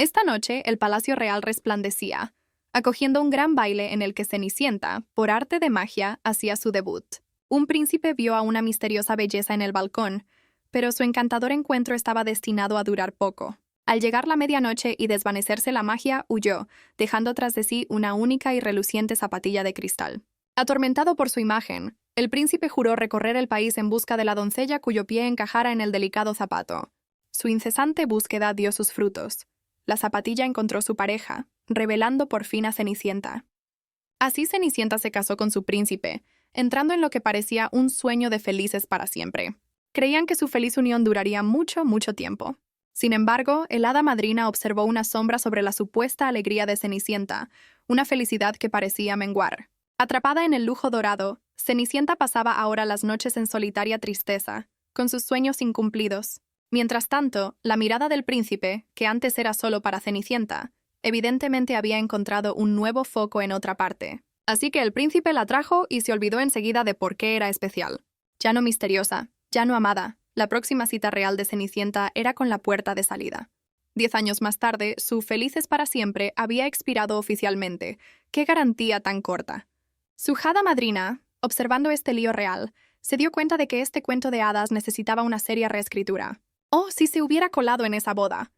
Esta noche el palacio real resplandecía, acogiendo un gran baile en el que Cenicienta, por arte de magia, hacía su debut. Un príncipe vio a una misteriosa belleza en el balcón, pero su encantador encuentro estaba destinado a durar poco. Al llegar la medianoche y desvanecerse la magia, huyó, dejando tras de sí una única y reluciente zapatilla de cristal. Atormentado por su imagen, el príncipe juró recorrer el país en busca de la doncella cuyo pie encajara en el delicado zapato. Su incesante búsqueda dio sus frutos. La zapatilla encontró su pareja, revelando por fin a Cenicienta. Así Cenicienta se casó con su príncipe, entrando en lo que parecía un sueño de felices para siempre. Creían que su feliz unión duraría mucho, mucho tiempo. Sin embargo, el hada madrina observó una sombra sobre la supuesta alegría de Cenicienta, una felicidad que parecía menguar. Atrapada en el lujo dorado, Cenicienta pasaba ahora las noches en solitaria tristeza, con sus sueños incumplidos. Mientras tanto, la mirada del príncipe, que antes era solo para Cenicienta, evidentemente había encontrado un nuevo foco en otra parte. Así que el príncipe la trajo y se olvidó enseguida de por qué era especial. Ya no misteriosa, ya no amada, la próxima cita real de Cenicienta era con la puerta de salida. 10 años más tarde, su felices para siempre había expirado oficialmente. ¡Qué garantía tan corta! Su hada madrina, observando este lío real, se dio cuenta de que este cuento de hadas necesitaba una seria reescritura. ¡Oh, si se hubiera colado en esa boda!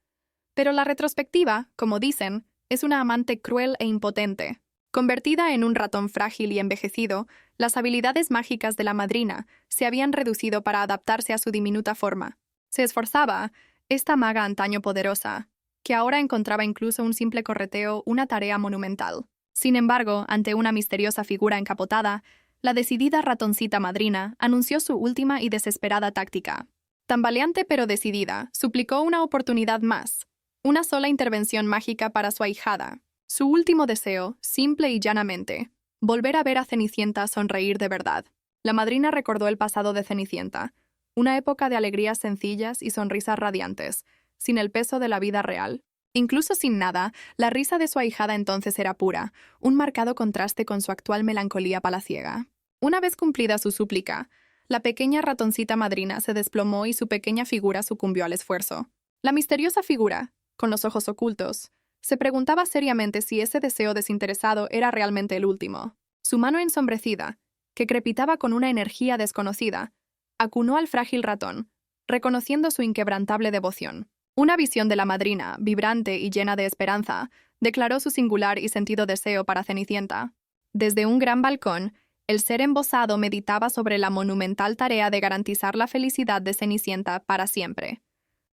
Pero la retrospectiva, como dicen, es una amante cruel e impotente. Convertida en un ratón frágil y envejecido, las habilidades mágicas de la madrina se habían reducido para adaptarse a su diminuta forma. Se esforzaba, esta maga antaño poderosa, que ahora encontraba incluso un simple correteo una tarea monumental. Sin embargo, ante una misteriosa figura encapotada, la decidida ratoncita madrina anunció su última y desesperada táctica. Tambaleante pero decidida, suplicó una oportunidad más, una sola intervención mágica para su ahijada. Su último deseo, simple y llanamente, volver a ver a Cenicienta sonreír de verdad. La madrina recordó el pasado de Cenicienta, una época de alegrías sencillas y sonrisas radiantes, sin el peso de la vida real. Incluso sin nada, la risa de su ahijada entonces era pura, un marcado contraste con su actual melancolía palaciega. Una vez cumplida su súplica, la pequeña ratoncita madrina se desplomó y su pequeña figura sucumbió al esfuerzo. La misteriosa figura, con los ojos ocultos, se preguntaba seriamente si ese deseo desinteresado era realmente el último. Su mano ensombrecida, que crepitaba con una energía desconocida, acunó al frágil ratón, reconociendo su inquebrantable devoción. Una visión de la madrina, vibrante y llena de esperanza, declaró su singular y sentido deseo para Cenicienta. Desde un gran balcón, el ser embosado meditaba sobre la monumental tarea de garantizar la felicidad de Cenicienta para siempre.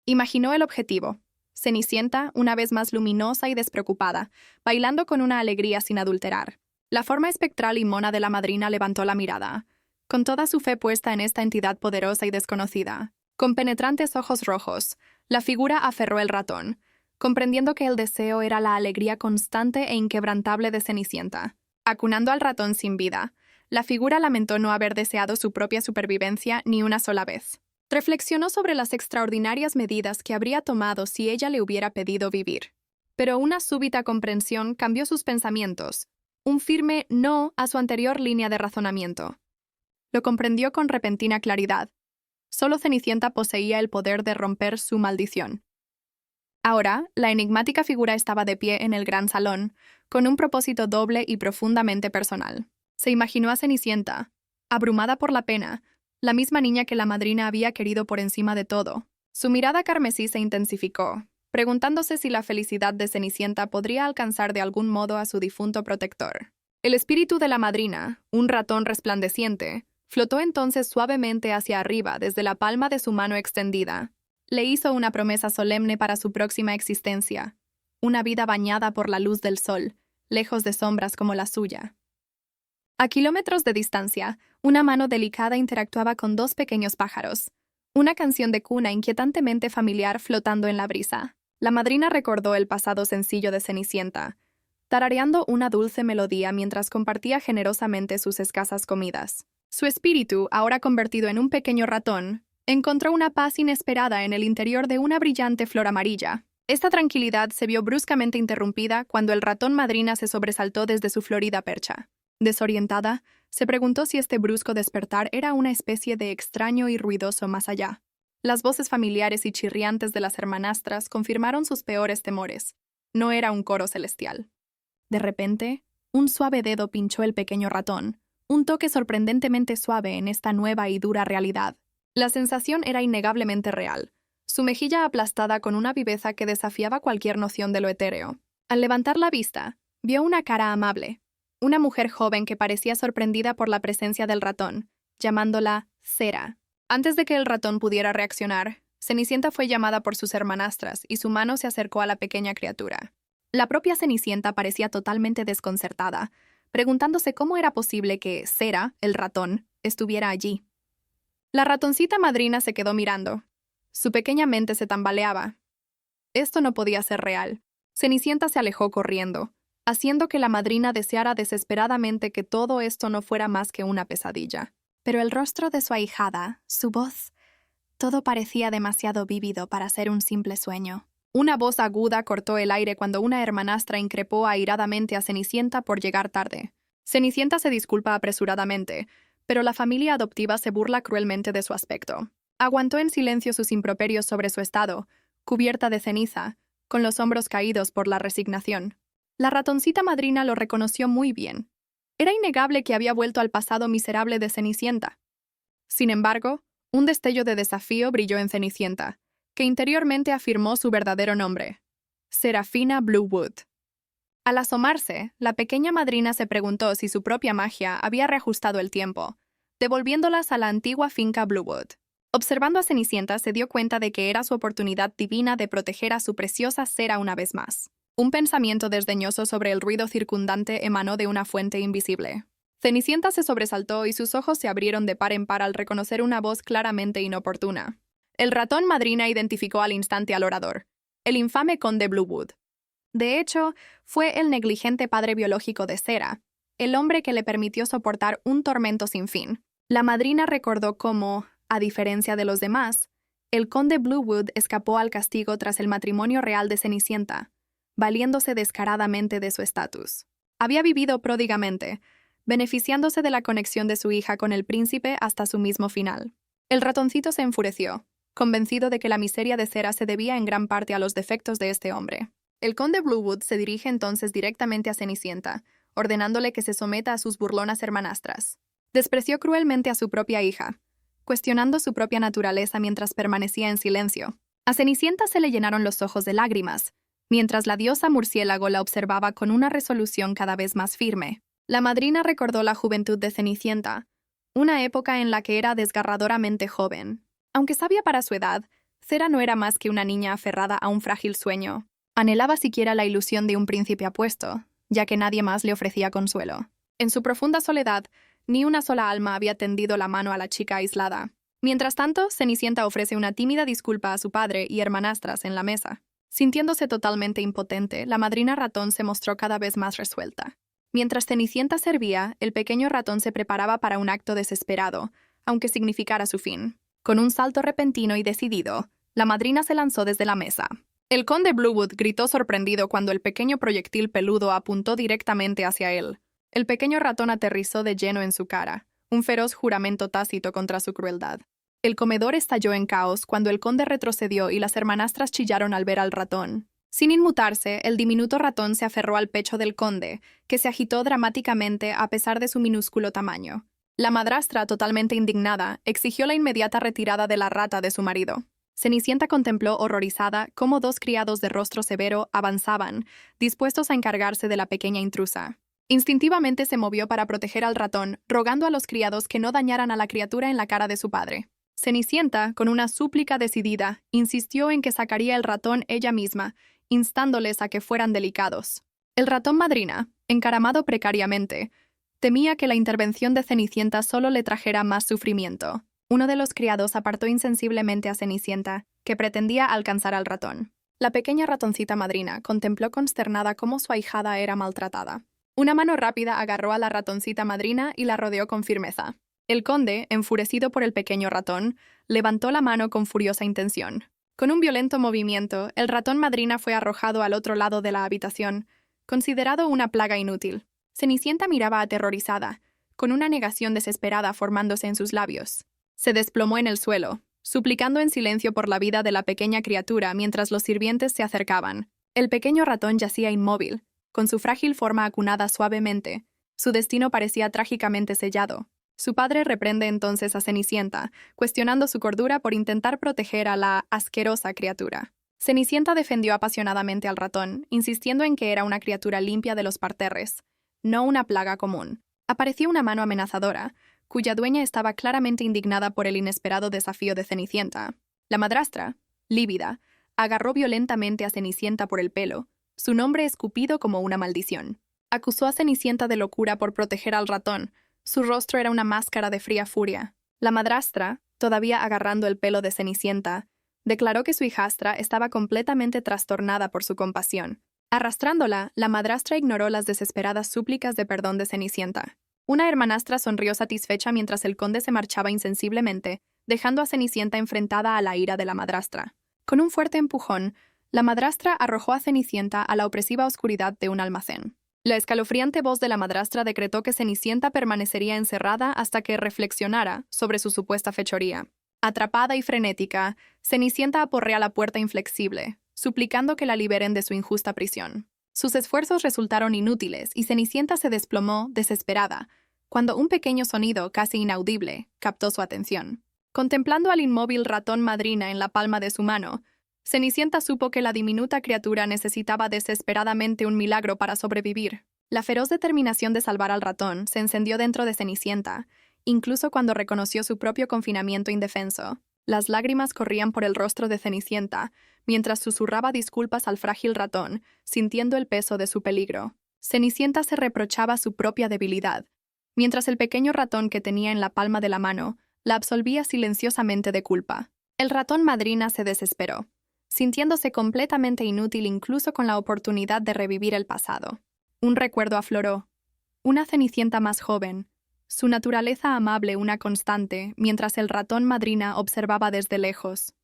Imaginó el objetivo. Cenicienta, una vez más luminosa y despreocupada, bailando con una alegría sin adulterar. La forma espectral y mona de la madrina levantó la mirada, con toda su fe puesta en esta entidad poderosa y desconocida. Con penetrantes ojos rojos, la figura aferró el ratón, comprendiendo que el deseo era la alegría constante e inquebrantable de Cenicienta. Acunando al ratón sin vida, la figura lamentó no haber deseado su propia supervivencia ni una sola vez. Reflexionó sobre las extraordinarias medidas que habría tomado si ella le hubiera pedido vivir. Pero una súbita comprensión cambió sus pensamientos, un firme no a su anterior línea de razonamiento. Lo comprendió con repentina claridad. Solo Cenicienta poseía el poder de romper su maldición. Ahora, la enigmática figura estaba de pie en el gran salón, con un propósito doble y profundamente personal. Se imaginó a Cenicienta, abrumada por la pena, la misma niña que la madrina había querido por encima de todo. Su mirada carmesí se intensificó, preguntándose si la felicidad de Cenicienta podría alcanzar de algún modo a su difunto protector. El espíritu de la madrina, un ratón resplandeciente, flotó entonces suavemente hacia arriba desde la palma de su mano extendida. Le hizo una promesa solemne para su próxima existencia, una vida bañada por la luz del sol, lejos de sombras como la suya. A kilómetros de distancia, una mano delicada interactuaba con dos pequeños pájaros, una canción de cuna inquietantemente familiar flotando en la brisa. La madrina recordó el pasado sencillo de Cenicienta, tarareando una dulce melodía mientras compartía generosamente sus escasas comidas. Su espíritu, ahora convertido en un pequeño ratón, encontró una paz inesperada en el interior de una brillante flor amarilla. Esta tranquilidad se vio bruscamente interrumpida cuando el ratón madrina se sobresaltó desde su florida percha. Desorientada, se preguntó si este brusco despertar era una especie de extraño y ruidoso más allá. Las voces familiares y chirriantes de las hermanastras confirmaron sus peores temores. No era un coro celestial. De repente, un suave dedo pinchó el pequeño ratón, un toque sorprendentemente suave en esta nueva y dura realidad. La sensación era innegablemente real, su mejilla aplastada con una viveza que desafiaba cualquier noción de lo etéreo. Al levantar la vista, vio una cara amable, una mujer joven que parecía sorprendida por la presencia del ratón, llamándola Cera. Antes de que el ratón pudiera reaccionar, Cenicienta fue llamada por sus hermanastras y su mano se acercó a la pequeña criatura. La propia Cenicienta parecía totalmente desconcertada, preguntándose cómo era posible que Cera, el ratón, estuviera allí. La ratoncita madrina se quedó mirando. Su pequeña mente se tambaleaba. Esto no podía ser real. Cenicienta se alejó corriendo, haciendo que la madrina deseara desesperadamente que todo esto no fuera más que una pesadilla. Pero el rostro de su ahijada, su voz, todo parecía demasiado vívido para ser un simple sueño. Una voz aguda cortó el aire cuando una hermanastra increpó airadamente a Cenicienta por llegar tarde. Cenicienta se disculpa apresuradamente, pero la familia adoptiva se burla cruelmente de su aspecto. Aguantó en silencio sus improperios sobre su estado, cubierta de ceniza, con los hombros caídos por la resignación. La ratoncita madrina lo reconoció muy bien. Era innegable que había vuelto al pasado miserable de Cenicienta. Sin embargo, un destello de desafío brilló en Cenicienta, que interiormente afirmó su verdadero nombre: Serafina Bluewood. Al asomarse, la pequeña madrina se preguntó si su propia magia había reajustado el tiempo, devolviéndolas a la antigua finca Bluewood. Observando a Cenicienta, se dio cuenta de que era su oportunidad divina de proteger a su preciosa Cera una vez más. Un pensamiento desdeñoso sobre el ruido circundante emanó de una fuente invisible. Cenicienta se sobresaltó y sus ojos se abrieron de par en par al reconocer una voz claramente inoportuna. El ratón madrina identificó al instante al orador, el infame conde Bluewood. De hecho, fue el negligente padre biológico de Cera, el hombre que le permitió soportar un tormento sin fin. La madrina recordó cómo, a diferencia de los demás, el conde Bluewood escapó al castigo tras el matrimonio real de Cenicienta, valiéndose descaradamente de su estatus. Había vivido pródigamente, beneficiándose de la conexión de su hija con el príncipe hasta su mismo final. El ratoncito se enfureció, convencido de que la miseria de Cera se debía en gran parte a los defectos de este hombre. El conde Bluewood se dirige entonces directamente a Cenicienta, ordenándole que se someta a sus burlonas hermanastras. Despreció cruelmente a su propia hija, cuestionando su propia naturaleza mientras permanecía en silencio. A Cenicienta se le llenaron los ojos de lágrimas, mientras la diosa murciélago la observaba con una resolución cada vez más firme. La madrina recordó la juventud de Cenicienta, una época en la que era desgarradoramente joven. Aunque sabia para su edad, Cera no era más que una niña aferrada a un frágil sueño. Anhelaba siquiera la ilusión de un príncipe apuesto, ya que nadie más le ofrecía consuelo. En su profunda soledad, ni una sola alma había tendido la mano a la chica aislada. Mientras tanto, Cenicienta ofrece una tímida disculpa a su padre y hermanastras en la mesa. Sintiéndose totalmente impotente, la madrina ratón se mostró cada vez más resuelta. Mientras Cenicienta servía, el pequeño ratón se preparaba para un acto desesperado, aunque significara su fin. Con un salto repentino y decidido, la madrina se lanzó desde la mesa. El conde Bluewood gritó sorprendido cuando el pequeño proyectil peludo apuntó directamente hacia él. El pequeño ratón aterrizó de lleno en su cara, un feroz juramento tácito contra su crueldad. El comedor estalló en caos cuando el conde retrocedió y las hermanastras chillaron al ver al ratón. Sin inmutarse, el diminuto ratón se aferró al pecho del conde, que se agitó dramáticamente a pesar de su minúsculo tamaño. La madrastra, totalmente indignada, exigió la inmediata retirada de la rata de su marido. Cenicienta contempló horrorizada cómo dos criados de rostro severo avanzaban, dispuestos a encargarse de la pequeña intrusa. Instintivamente se movió para proteger al ratón, rogando a los criados que no dañaran a la criatura en la cara de su padre. Cenicienta, con una súplica decidida, insistió en que sacaría el ratón ella misma, instándoles a que fueran delicados. El ratón madrina, encaramado precariamente, temía que la intervención de Cenicienta solo le trajera más sufrimiento. Uno de los criados apartó insensiblemente a Cenicienta, que pretendía alcanzar al ratón. La pequeña ratoncita madrina contempló consternada cómo su ahijada era maltratada. Una mano rápida agarró a la ratoncita madrina y la rodeó con firmeza. El conde, enfurecido por el pequeño ratón, levantó la mano con furiosa intención. Con un violento movimiento, el ratón madrina fue arrojado al otro lado de la habitación, considerado una plaga inútil. Cenicienta miraba aterrorizada, con una negación desesperada formándose en sus labios. Se desplomó en el suelo, suplicando en silencio por la vida de la pequeña criatura mientras los sirvientes se acercaban. El pequeño ratón yacía inmóvil, con su frágil forma acunada suavemente. Su destino parecía trágicamente sellado. Su padre reprende entonces a Cenicienta, cuestionando su cordura por intentar proteger a la asquerosa criatura. Cenicienta defendió apasionadamente al ratón, insistiendo en que era una criatura limpia de los parterres, no una plaga común. Apareció una mano amenazadora, cuya dueña estaba claramente indignada por el inesperado desafío de Cenicienta. La madrastra, lívida, agarró violentamente a Cenicienta por el pelo, su nombre escupido como una maldición. Acusó a Cenicienta de locura por proteger al ratón. Su rostro era una máscara de fría furia. La madrastra, todavía agarrando el pelo de Cenicienta, declaró que su hijastra estaba completamente trastornada por su compasión. Arrastrándola, la madrastra ignoró las desesperadas súplicas de perdón de Cenicienta. Una hermanastra sonrió satisfecha mientras el conde se marchaba insensiblemente, dejando a Cenicienta enfrentada a la ira de la madrastra. Con un fuerte empujón, la madrastra arrojó a Cenicienta a la opresiva oscuridad de un almacén. La escalofriante voz de la madrastra decretó que Cenicienta permanecería encerrada hasta que reflexionara sobre su supuesta fechoría. Atrapada y frenética, Cenicienta aporrea la puerta inflexible, suplicando que la liberen de su injusta prisión. Sus esfuerzos resultaron inútiles y Cenicienta se desplomó, desesperada, cuando un pequeño sonido, casi inaudible, captó su atención. Contemplando al inmóvil ratón madrina en la palma de su mano, Cenicienta supo que la diminuta criatura necesitaba desesperadamente un milagro para sobrevivir. La feroz determinación de salvar al ratón se encendió dentro de Cenicienta, incluso cuando reconoció su propio confinamiento indefenso. Las lágrimas corrían por el rostro de Cenicienta, mientras susurraba disculpas al frágil ratón, sintiendo el peso de su peligro. Cenicienta se reprochaba su propia debilidad, mientras el pequeño ratón que tenía en la palma de la mano la absolvía silenciosamente de culpa. El ratón madrina se desesperó, sintiéndose completamente inútil incluso con la oportunidad de revivir el pasado. Un recuerdo afloró. Una Cenicienta más joven, su naturaleza amable una constante, mientras el ratón madrina observaba desde lejos.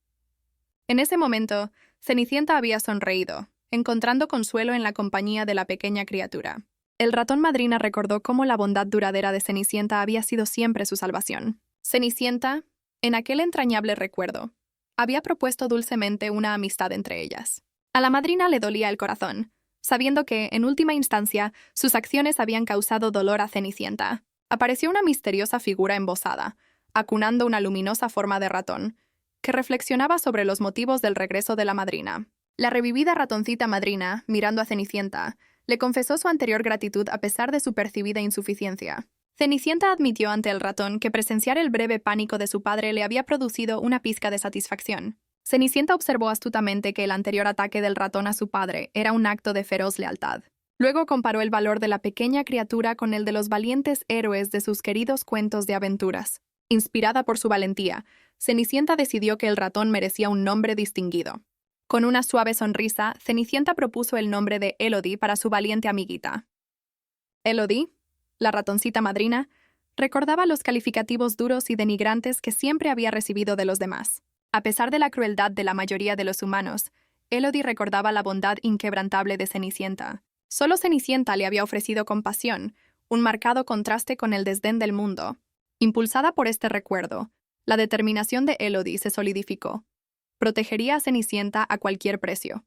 En ese momento, Cenicienta había sonreído, encontrando consuelo en la compañía de la pequeña criatura. El ratón madrina recordó cómo la bondad duradera de Cenicienta había sido siempre su salvación. Cenicienta, en aquel entrañable recuerdo, había propuesto dulcemente una amistad entre ellas. A la madrina le dolía el corazón, sabiendo que, en última instancia, sus acciones habían causado dolor a Cenicienta. Apareció una misteriosa figura embosada, acunando una luminosa forma de ratón, que reflexionaba sobre los motivos del regreso de la madrina. La revivida ratoncita madrina, mirando a Cenicienta, le confesó su anterior gratitud a pesar de su percibida insuficiencia. Cenicienta admitió ante el ratón que presenciar el breve pánico de su padre le había producido una pizca de satisfacción. Cenicienta observó astutamente que el anterior ataque del ratón a su padre era un acto de feroz lealtad. Luego comparó el valor de la pequeña criatura con el de los valientes héroes de sus queridos cuentos de aventuras. Inspirada por su valentía, Cenicienta decidió que el ratón merecía un nombre distinguido. Con una suave sonrisa, Cenicienta propuso el nombre de Elodie para su valiente amiguita. Elodie, la ratoncita madrina, recordaba los calificativos duros y denigrantes que siempre había recibido de los demás. A pesar de la crueldad de la mayoría de los humanos, Elodie recordaba la bondad inquebrantable de Cenicienta. Solo Cenicienta le había ofrecido compasión, un marcado contraste con el desdén del mundo. Impulsada por este recuerdo, la determinación de Elodie se solidificó. Protegería a Cenicienta a cualquier precio.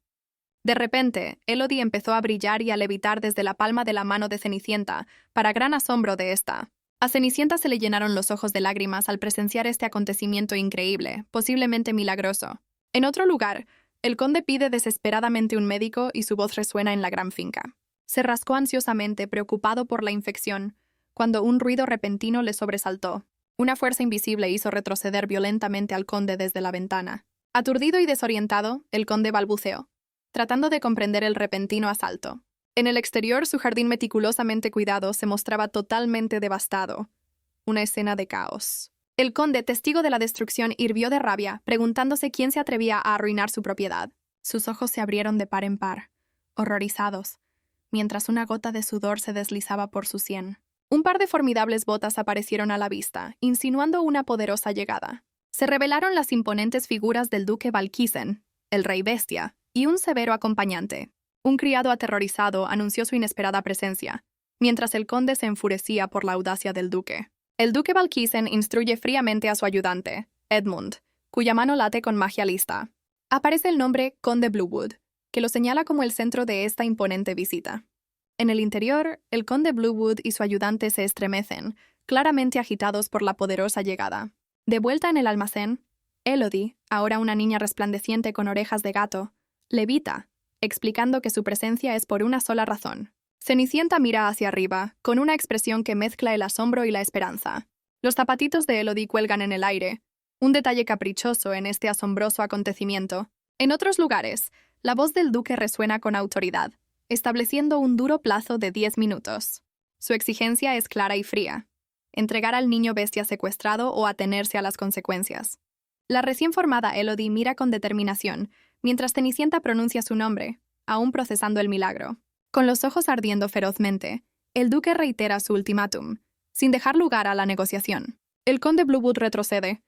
De repente, Elodie empezó a brillar y a levitar desde la palma de la mano de Cenicienta, para gran asombro de ésta. A Cenicienta se le llenaron los ojos de lágrimas al presenciar este acontecimiento increíble, posiblemente milagroso. En otro lugar, el conde pide desesperadamente un médico y su voz resuena en la gran finca. Se rascó ansiosamente, preocupado por la infección, cuando un ruido repentino le sobresaltó. Una fuerza invisible hizo retroceder violentamente al conde desde la ventana. Aturdido y desorientado, el conde balbuceó, tratando de comprender el repentino asalto. En el exterior, su jardín meticulosamente cuidado se mostraba totalmente devastado. Una escena de caos. El conde, testigo de la destrucción, hirvió de rabia, preguntándose quién se atrevía a arruinar su propiedad. Sus ojos se abrieron de par en par, horrorizados, mientras una gota de sudor se deslizaba por su sien. Un par de formidables botas aparecieron a la vista, insinuando una poderosa llegada. Se revelaron las imponentes figuras del duque Valkisen, el rey bestia, y un severo acompañante. Un criado aterrorizado anunció su inesperada presencia, mientras el conde se enfurecía por la audacia del duque. El duque Valkisen instruye fríamente a su ayudante, Edmund, cuya mano late con magia lista. Aparece el nombre Conde Bluewood, que lo señala como el centro de esta imponente visita. En el interior, el Conde Bluewood y su ayudante se estremecen, claramente agitados por la poderosa llegada. De vuelta en el almacén, Elodie, ahora una niña resplandeciente con orejas de gato, levita, explicando que su presencia es por una sola razón. Cenicienta mira hacia arriba, con una expresión que mezcla el asombro y la esperanza. Los zapatitos de Elodie cuelgan en el aire, un detalle caprichoso en este asombroso acontecimiento. En otros lugares, la voz del duque resuena con autoridad, estableciendo un duro plazo de 10 minutos. Su exigencia es clara y fría: entregar al niño bestia secuestrado o atenerse a las consecuencias. La recién formada Elodie mira con determinación, mientras Cenicienta pronuncia su nombre, aún procesando el milagro. Con los ojos ardiendo ferozmente, el duque reitera su ultimátum, sin dejar lugar a la negociación. El conde Bluewood retrocede.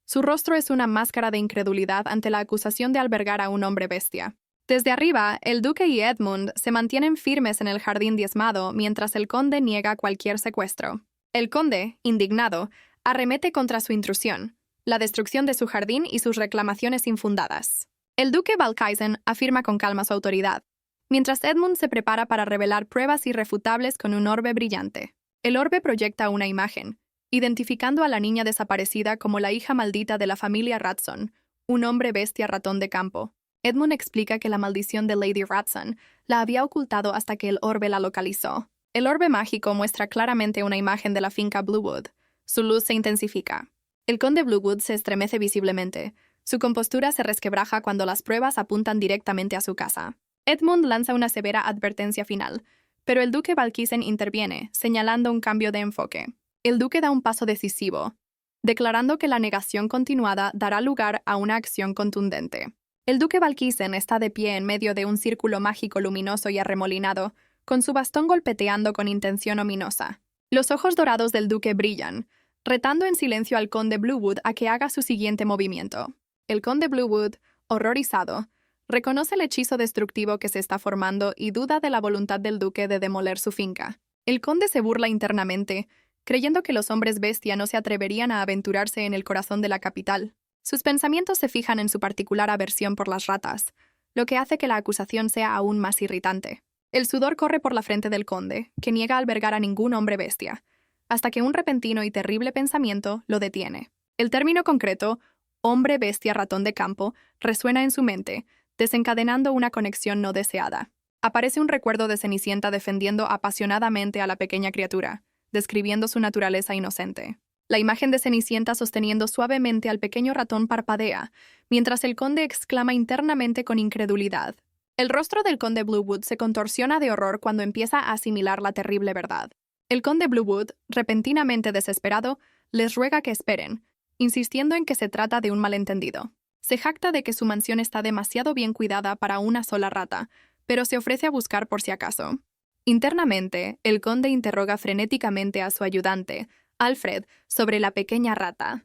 Su rostro es una máscara de incredulidad ante la acusación de albergar a un hombre bestia. Desde arriba, el duque y Edmund se mantienen firmes en el jardín diezmado mientras el conde niega cualquier secuestro. El conde, indignado, arremete contra su intrusión, la destrucción de su jardín y sus reclamaciones infundadas. El duque Balkaisen afirma con calma su autoridad, mientras Edmund se prepara para revelar pruebas irrefutables con un orbe brillante. El orbe proyecta una imagen, identificando a la niña desaparecida como la hija maldita de la familia Ratson, un hombre bestia ratón de campo. Edmund explica que la maldición de Lady Ratson la había ocultado hasta que el orbe la localizó. El orbe mágico muestra claramente una imagen de la finca Bluewood. Su luz se intensifica. El conde Bluewood se estremece visiblemente. Su compostura se resquebraja cuando las pruebas apuntan directamente a su casa. Edmund lanza una severa advertencia final, pero el duque Balkaisen interviene, señalando un cambio de enfoque. El duque da un paso decisivo, declarando que la negación continuada dará lugar a una acción contundente. El duque Balkaisen está de pie en medio de un círculo mágico luminoso y arremolinado, con su bastón golpeteando con intención ominosa. Los ojos dorados del duque brillan, retando en silencio al conde Bluewood a que haga su siguiente movimiento. El conde Bluewood, horrorizado, reconoce el hechizo destructivo que se está formando y duda de la voluntad del duque de demoler su finca. El conde se burla internamente, creyendo que los hombres bestia no se atreverían a aventurarse en el corazón de la capital. Sus pensamientos se fijan en su particular aversión por las ratas, lo que hace que la acusación sea aún más irritante. El sudor corre por la frente del conde, que niega albergar a ningún hombre bestia, hasta que un repentino y terrible pensamiento lo detiene. El término concreto, hombre bestia ratón de campo, resuena en su mente, desencadenando una conexión no deseada. Aparece un recuerdo de Cenicienta defendiendo apasionadamente a la pequeña criatura, describiendo su naturaleza inocente. La imagen de Cenicienta sosteniendo suavemente al pequeño ratón parpadea, mientras el conde exclama internamente con incredulidad. El rostro del conde Bluewood se contorsiona de horror cuando empieza a asimilar la terrible verdad. El conde Bluewood, repentinamente desesperado, les ruega que esperen, insistiendo en que se trata de un malentendido. Se jacta de que su mansión está demasiado bien cuidada para una sola rata, pero se ofrece a buscar por si acaso. Internamente, el conde interroga frenéticamente a su ayudante, Alfred, sobre la pequeña rata.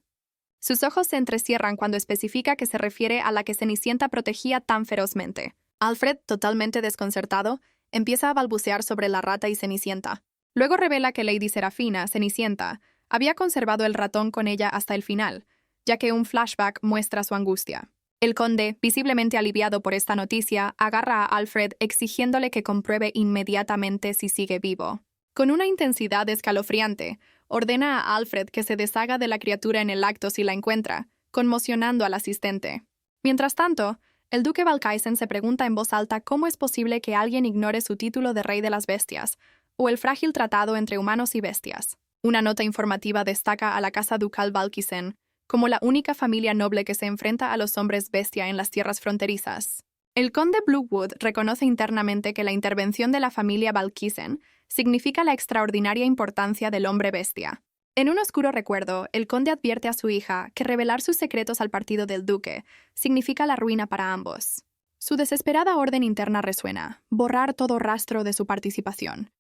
Sus ojos se entrecierran cuando especifica que se refiere a la que Cenicienta protegía tan ferozmente. Alfred, totalmente desconcertado, empieza a balbucear sobre la rata y Cenicienta. Luego revela que Lady Serafina, Cenicienta, había conservado el ratón con ella hasta el final, ya que un flashback muestra su angustia. El conde, visiblemente aliviado por esta noticia, agarra a Alfred exigiéndole que compruebe inmediatamente si sigue vivo. Con una intensidad escalofriante, ordena a Alfred que se deshaga de la criatura en el acto si la encuentra, conmocionando al asistente. Mientras tanto, el duque Balkaisen se pregunta en voz alta cómo es posible que alguien ignore su título de rey de las bestias, o el frágil tratado entre humanos y bestias. Una nota informativa destaca a la casa ducal Balkaisen como la única familia noble que se enfrenta a los hombres bestia en las tierras fronterizas. El conde Bluewood reconoce internamente que la intervención de la familia Balkaisen significa la extraordinaria importancia del hombre bestia. En un oscuro recuerdo, el conde advierte a su hija que revelar sus secretos al partido del duque significa la ruina para ambos. Su desesperada orden interna resuena, borrar todo rastro de su participación.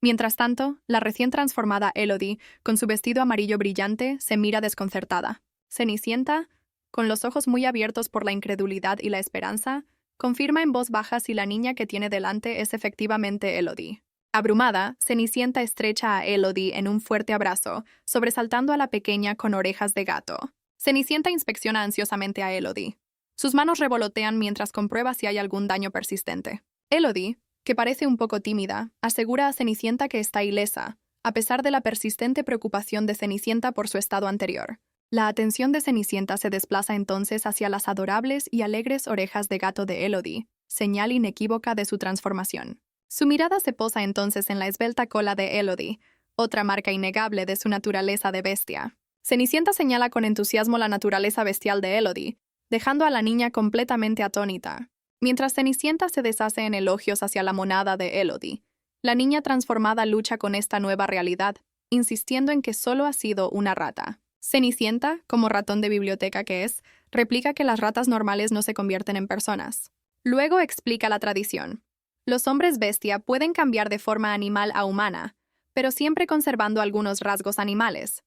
Mientras tanto, la recién transformada Elodie, con su vestido amarillo brillante, se mira desconcertada. Cenicienta, con los ojos muy abiertos por la incredulidad y la esperanza, confirma en voz baja si la niña que tiene delante es efectivamente Elodie. Abrumada, Cenicienta estrecha a Elodie en un fuerte abrazo, sobresaltando a la pequeña con orejas de gato. Cenicienta inspecciona ansiosamente a Elodie. Sus manos revolotean mientras comprueba si hay algún daño persistente. Elodie, que parece un poco tímida, asegura a Cenicienta que está ilesa, a pesar de la persistente preocupación de Cenicienta por su estado anterior. La atención de Cenicienta se desplaza entonces hacia las adorables y alegres orejas de gato de Elodie, señal inequívoca de su transformación. Su mirada se posa entonces en la esbelta cola de Elodie, otra marca innegable de su naturaleza de bestia. Cenicienta señala con entusiasmo la naturaleza bestial de Elodie, dejando a la niña completamente atónita. Mientras Cenicienta se deshace en elogios hacia la monada de Elodie, la niña transformada lucha con esta nueva realidad, insistiendo en que solo ha sido una rata. Cenicienta, como ratón de biblioteca que es, replica que las ratas normales no se convierten en personas. Luego explica la tradición. Los hombres bestia pueden cambiar de forma animal a humana, pero siempre conservando algunos rasgos animales.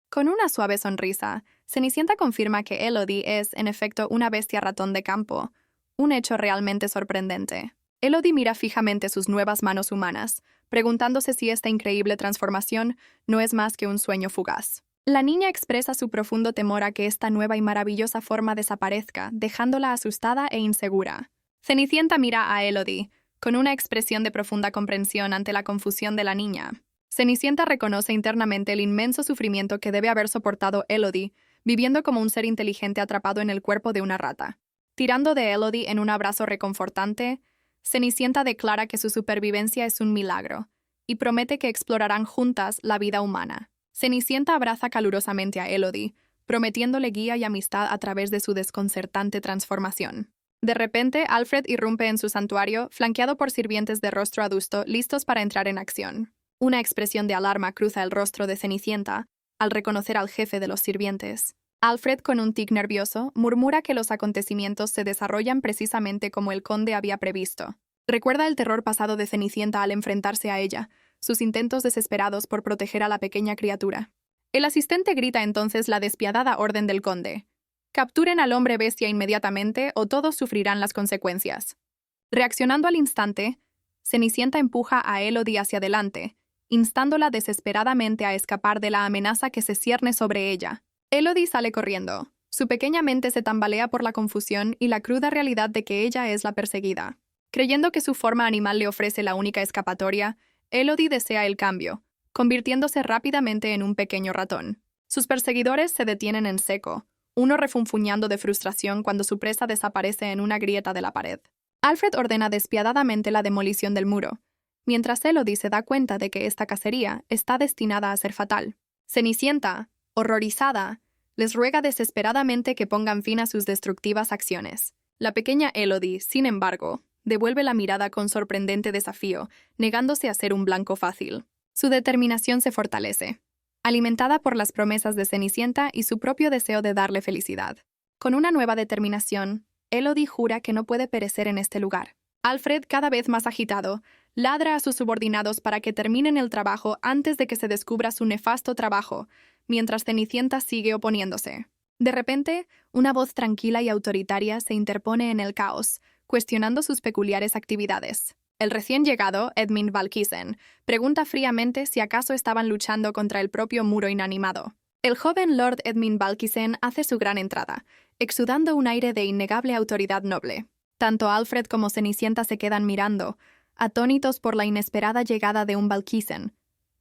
Con una suave sonrisa, Cenicienta confirma que Elodie es, en efecto, una bestia ratón de campo, un hecho realmente sorprendente. Elodie mira fijamente sus nuevas manos humanas, preguntándose si esta increíble transformación no es más que un sueño fugaz. La niña expresa su profundo temor a que esta nueva y maravillosa forma desaparezca, dejándola asustada e insegura. Cenicienta mira a Elodie, con una expresión de profunda comprensión ante la confusión de la niña. Cenicienta reconoce internamente el inmenso sufrimiento que debe haber soportado Elodie, viviendo como un ser inteligente atrapado en el cuerpo de una rata. Tirando de Elodie en un abrazo reconfortante, Cenicienta declara que su supervivencia es un milagro, y promete que explorarán juntas la vida humana. Cenicienta abraza calurosamente a Elodie, prometiéndole guía y amistad a través de su desconcertante transformación. De repente, Alfred irrumpe en su santuario, flanqueado por sirvientes de rostro adusto, listos para entrar en acción. Una expresión de alarma cruza el rostro de Cenicienta al reconocer al jefe de los sirvientes. Alfred, con un tic nervioso, murmura que los acontecimientos se desarrollan precisamente como el conde había previsto. Recuerda el terror pasado de Cenicienta al enfrentarse a ella, sus intentos desesperados por proteger a la pequeña criatura. El asistente grita entonces la despiadada orden del conde. Capturen al hombre bestia inmediatamente o todos sufrirán las consecuencias. Reaccionando al instante, Cenicienta empuja a Elodie hacia adelante, instándola desesperadamente a escapar de la amenaza que se cierne sobre ella. Elodie sale corriendo. Su pequeña mente se tambalea por la confusión y la cruda realidad de que ella es la perseguida. Creyendo que su forma animal le ofrece la única escapatoria, Elodie desea el cambio, convirtiéndose rápidamente en un pequeño ratón. Sus perseguidores se detienen en seco, uno refunfuñando de frustración cuando su presa desaparece en una grieta de la pared. Alfred ordena despiadadamente la demolición del muro, mientras Elodie se da cuenta de que esta cacería está destinada a ser fatal. Cenicienta, horrorizada, les ruega desesperadamente que pongan fin a sus destructivas acciones. La pequeña Elodie, sin embargo, devuelve la mirada con sorprendente desafío, negándose a ser un blanco fácil. Su determinación se fortalece, alimentada por las promesas de Cenicienta y su propio deseo de darle felicidad. Con una nueva determinación, Elodie jura que no puede perecer en este lugar. Alfred, cada vez más agitado, ladra a sus subordinados para que terminen el trabajo antes de que se descubra su nefasto trabajo, mientras Cenicienta sigue oponiéndose. De repente, una voz tranquila y autoritaria se interpone en el caos, cuestionando sus peculiares actividades. El recién llegado, Edmund Valkisen, pregunta fríamente si acaso estaban luchando contra el propio muro inanimado. El joven Lord Edmund Valkisen hace su gran entrada, exudando un aire de innegable autoridad noble. Tanto Alfred como Cenicienta se quedan mirando, atónitos por la inesperada llegada de un Valkisen,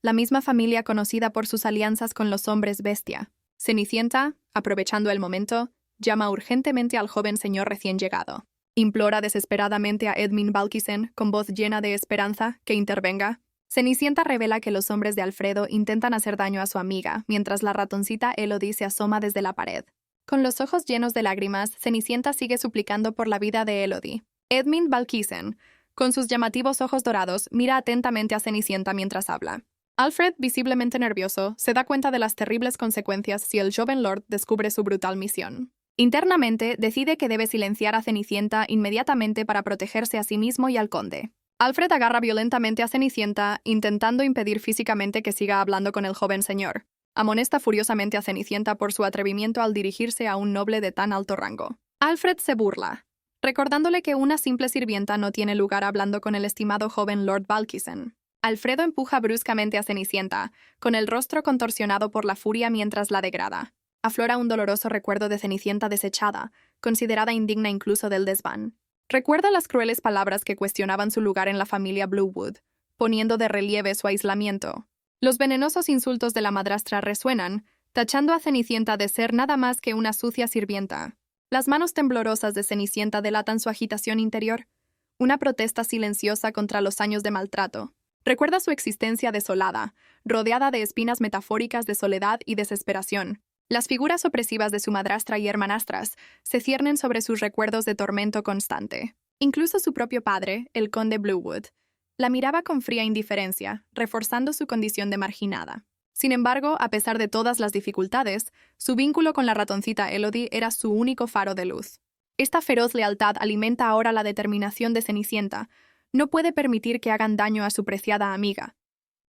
la misma familia conocida por sus alianzas con los hombres bestia. Cenicienta, aprovechando el momento, llama urgentemente al joven señor recién llegado. Implora desesperadamente a Edmund Valkisen, con voz llena de esperanza, que intervenga. Cenicienta revela que los hombres de Alfredo intentan hacer daño a su amiga, mientras la ratoncita Elodie se asoma desde la pared. Con los ojos llenos de lágrimas, Cenicienta sigue suplicando por la vida de Elodie. Edmund Valkisen, con sus llamativos ojos dorados, mira atentamente a Cenicienta mientras habla. Alfred, visiblemente nervioso, se da cuenta de las terribles consecuencias si el joven lord descubre su brutal misión. Internamente, decide que debe silenciar a Cenicienta inmediatamente para protegerse a sí mismo y al conde. Alfred agarra violentamente a Cenicienta, intentando impedir físicamente que siga hablando con el joven señor. Amonesta furiosamente a Cenicienta por su atrevimiento al dirigirse a un noble de tan alto rango. Alfred se burla, recordándole que una simple sirvienta no tiene lugar hablando con el estimado joven Lord Valkisen. Alfredo empuja bruscamente a Cenicienta, con el rostro contorsionado por la furia mientras la degrada. aflora un doloroso recuerdo de Cenicienta desechada, considerada indigna incluso del desván. Recuerda las crueles palabras que cuestionaban su lugar en la familia Bluewood, poniendo de relieve su aislamiento. Los venenosos insultos de la madrastra resuenan, tachando a Cenicienta de ser nada más que una sucia sirvienta. Las manos temblorosas de Cenicienta delatan su agitación interior, una protesta silenciosa contra los años de maltrato. Recuerda su existencia desolada, rodeada de espinas metafóricas de soledad y desesperación. Las figuras opresivas de su madrastra y hermanastras se ciernen sobre sus recuerdos de tormento constante. Incluso su propio padre, el conde Bluewood, la miraba con fría indiferencia, reforzando su condición de marginada. Sin embargo, a pesar de todas las dificultades, su vínculo con la ratoncita Elodie era su único faro de luz. Esta feroz lealtad alimenta ahora la determinación de Cenicienta. No puede permitir que hagan daño a su preciada amiga.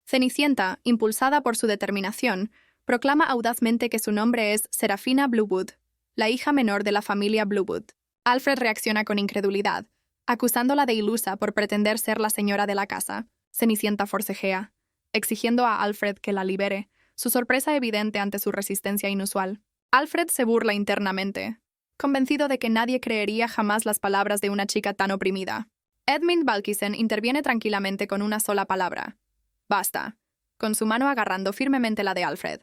Cenicienta, impulsada por su determinación, proclama audazmente que su nombre es Serafina Bluewood, la hija menor de la familia Bluewood. Alfred reacciona con incredulidad, acusándola de ilusa por pretender ser la señora de la casa. Cenicienta forcejea, exigiendo a Alfred que la libere, su sorpresa evidente ante su resistencia inusual. Alfred se burla internamente, convencido de que nadie creería jamás las palabras de una chica tan oprimida. Edmund Valkisen interviene tranquilamente con una sola palabra. «Basta», con su mano agarrando firmemente la de Alfred.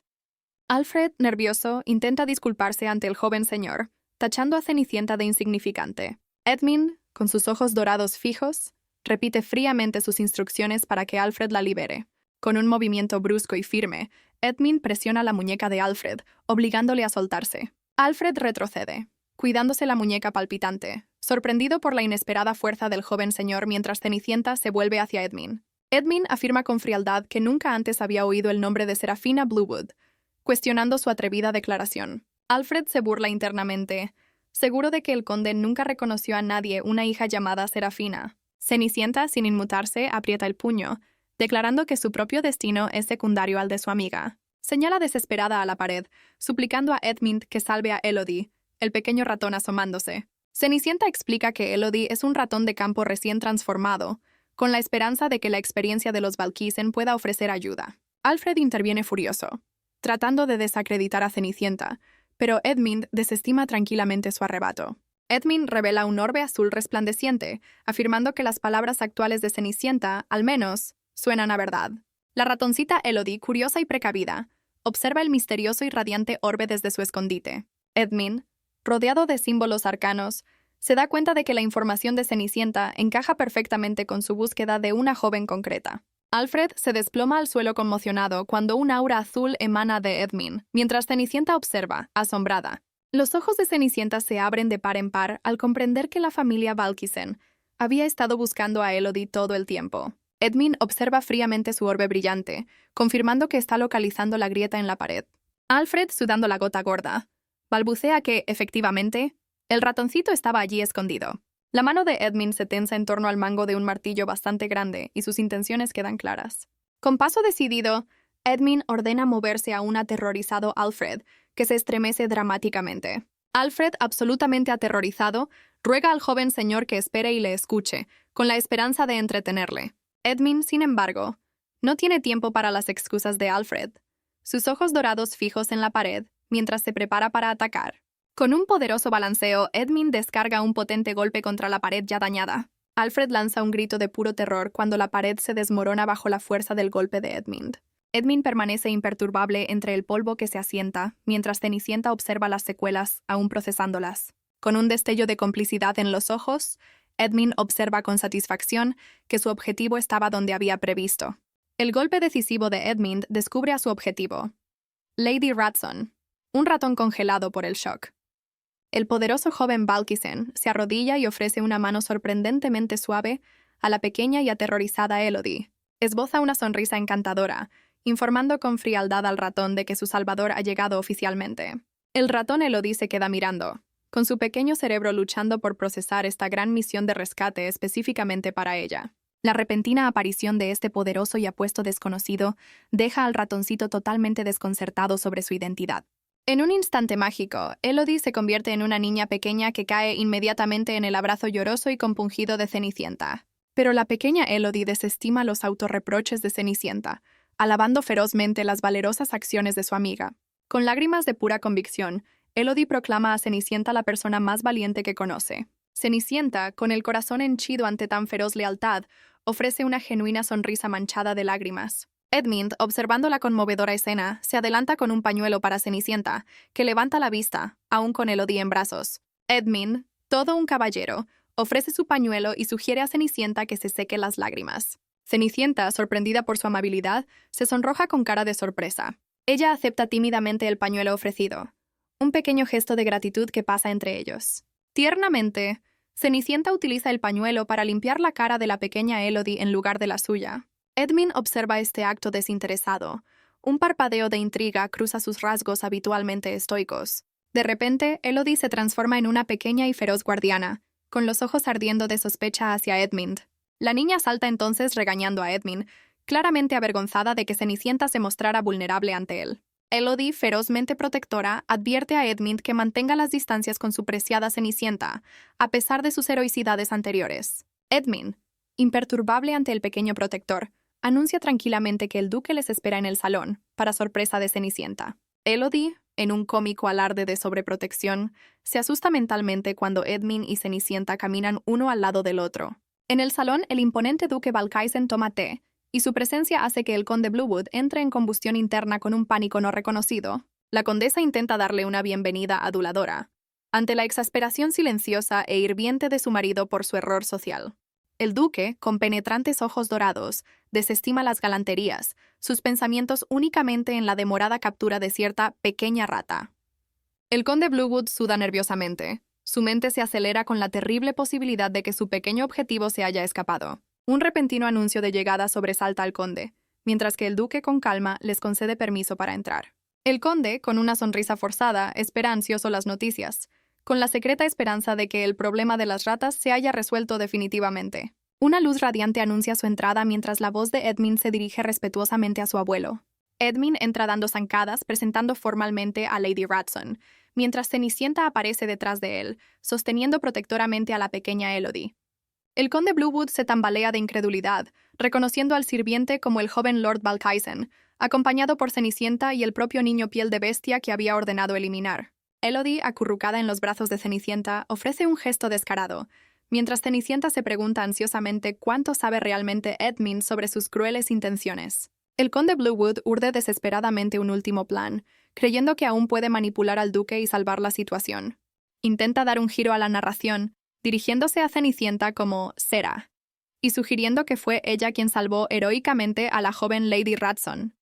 Alfred, nervioso, intenta disculparse ante el joven señor, tachando a Cenicienta de insignificante. Edmund, con sus ojos dorados fijos, repite fríamente sus instrucciones para que Alfred la libere. Con un movimiento brusco y firme, Edmund presiona la muñeca de Alfred, obligándole a soltarse. Alfred retrocede, cuidándose la muñeca palpitante, sorprendido por la inesperada fuerza del joven señor mientras Cenicienta se vuelve hacia Edmund. Edmund afirma con frialdad que nunca antes había oído el nombre de Serafina Bluewood, cuestionando su atrevida declaración. Alfred se burla internamente, seguro de que el conde nunca reconoció a nadie una hija llamada Serafina. Cenicienta, sin inmutarse, aprieta el puño, declarando que su propio destino es secundario al de su amiga. Señala desesperada a la pared, suplicando a Edmund que salve a Elodie, el pequeño ratón asomándose. Cenicienta explica que Elodie es un ratón de campo recién transformado, con la esperanza de que la experiencia de los Valkisen pueda ofrecer ayuda. Alfred interviene furioso, tratando de desacreditar a Cenicienta, pero Edmund desestima tranquilamente su arrebato. Edmund revela un orbe azul resplandeciente, afirmando que las palabras actuales de Cenicienta, al menos, suenan a verdad. La ratoncita Elodie, curiosa y precavida, observa el misterioso y radiante orbe desde su escondite. Edmund, rodeado de símbolos arcanos, se da cuenta de que la información de Cenicienta encaja perfectamente con su búsqueda de una joven concreta. Alfred se desploma al suelo conmocionado cuando un aura azul emana de Edmund, mientras Cenicienta observa, asombrada. Los ojos de Cenicienta se abren de par en par al comprender que la familia Valkisen había estado buscando a Elodie todo el tiempo. Edmund observa fríamente su orbe brillante, confirmando que está localizando la grieta en la pared. Alfred, sudando la gota gorda, balbucea que, efectivamente, el ratoncito estaba allí escondido. La mano de Edmund se tensa en torno al mango de un martillo bastante grande y sus intenciones quedan claras. Con paso decidido, Edmund ordena moverse a un aterrorizado Alfred, que se estremece dramáticamente. Alfred, absolutamente aterrorizado, ruega al joven señor que espere y le escuche, con la esperanza de entretenerle. Edmund, sin embargo, no tiene tiempo para las excusas de Alfred, sus ojos dorados fijos en la pared, mientras se prepara para atacar. Con un poderoso balanceo, Edmund descarga un potente golpe contra la pared ya dañada. Alfred lanza un grito de puro terror cuando la pared se desmorona bajo la fuerza del golpe de Edmund. Edmund permanece imperturbable entre el polvo que se asienta, mientras Cenicienta observa las secuelas, aún procesándolas. Con un destello de complicidad en los ojos, Edmund observa con satisfacción que su objetivo estaba donde había previsto. El golpe decisivo de Edmund descubre a su objetivo. Lady Ratson, un ratón congelado por el shock. El poderoso joven Valkisen se arrodilla y ofrece una mano sorprendentemente suave a la pequeña y aterrorizada Elodie. Esboza una sonrisa encantadora, informando con frialdad al ratón de que su salvador ha llegado oficialmente. El ratón Elodie se queda mirando, con su pequeño cerebro luchando por procesar esta gran misión de rescate específicamente para ella. La repentina aparición de este poderoso y apuesto desconocido deja al ratoncito totalmente desconcertado sobre su identidad. En un instante mágico, Elodie se convierte en una niña pequeña que cae inmediatamente en el abrazo lloroso y compungido de Cenicienta. Pero la pequeña Elodie desestima los autorreproches de Cenicienta, alabando ferozmente las valerosas acciones de su amiga. Con lágrimas de pura convicción, Elodie proclama a Cenicienta la persona más valiente que conoce. Cenicienta, con el corazón henchido ante tan feroz lealtad, ofrece una genuina sonrisa manchada de lágrimas. Edmund, observando la conmovedora escena, se adelanta con un pañuelo para Cenicienta, que levanta la vista, aún con Elodie en brazos. Edmund, todo un caballero, ofrece su pañuelo y sugiere a Cenicienta que se seque las lágrimas. Cenicienta, sorprendida por su amabilidad, se sonroja con cara de sorpresa. Ella acepta tímidamente el pañuelo ofrecido, un pequeño gesto de gratitud que pasa entre ellos. Tiernamente, Cenicienta utiliza el pañuelo para limpiar la cara de la pequeña Elodie en lugar de la suya. Edmund observa este acto desinteresado. Un parpadeo de intriga cruza sus rasgos habitualmente estoicos. De repente, Elodie se transforma en una pequeña y feroz guardiana, con los ojos ardiendo de sospecha hacia Edmund. La niña salta entonces regañando a Edmund, claramente avergonzada de que Cenicienta se mostrara vulnerable ante él. Elodie, ferozmente protectora, advierte a Edmund que mantenga las distancias con su preciada Cenicienta, a pesar de sus heroicidades anteriores. Edmund, imperturbable ante el pequeño protector, anuncia tranquilamente que el duque les espera en el salón, para sorpresa de Cenicienta. Elodie, en un cómico alarde de sobreprotección, se asusta mentalmente cuando Edmund y Cenicienta caminan uno al lado del otro. En el salón, el imponente duque Balkaisen toma té, y su presencia hace que el conde Bluewood entre en combustión interna con un pánico no reconocido. La condesa intenta darle una bienvenida aduladora, ante la exasperación silenciosa e hirviente de su marido por su error social. El duque, con penetrantes ojos dorados, desestima las galanterías, sus pensamientos únicamente en la demorada captura de cierta pequeña rata. El conde Bluewood suda nerviosamente. Su mente se acelera con la terrible posibilidad de que su pequeño objetivo se haya escapado. Un repentino anuncio de llegada sobresalta al conde, mientras que el duque con calma les concede permiso para entrar. El conde, con una sonrisa forzada, espera ansioso las noticias, con la secreta esperanza de que el problema de las ratas se haya resuelto definitivamente. Una luz radiante anuncia su entrada mientras la voz de Edmund se dirige respetuosamente a su abuelo. Edmund entra dando zancadas, presentando formalmente a Lady Ratson, mientras Cenicienta aparece detrás de él, sosteniendo protectoramente a la pequeña Elodie. El conde Bluewood se tambalea de incredulidad, reconociendo al sirviente como el joven Lord Balkaisen, acompañado por Cenicienta y el propio niño piel de bestia que había ordenado eliminar. Elodie, acurrucada en los brazos de Cenicienta, ofrece un gesto descarado, mientras Cenicienta se pregunta ansiosamente cuánto sabe realmente Edmund sobre sus crueles intenciones. El conde Bluewood urde desesperadamente un último plan, creyendo que aún puede manipular al duque y salvar la situación. Intenta dar un giro a la narración, dirigiéndose a Cenicienta como Sera, y sugiriendo que fue ella quien salvó heroicamente a la joven Lady Ratson.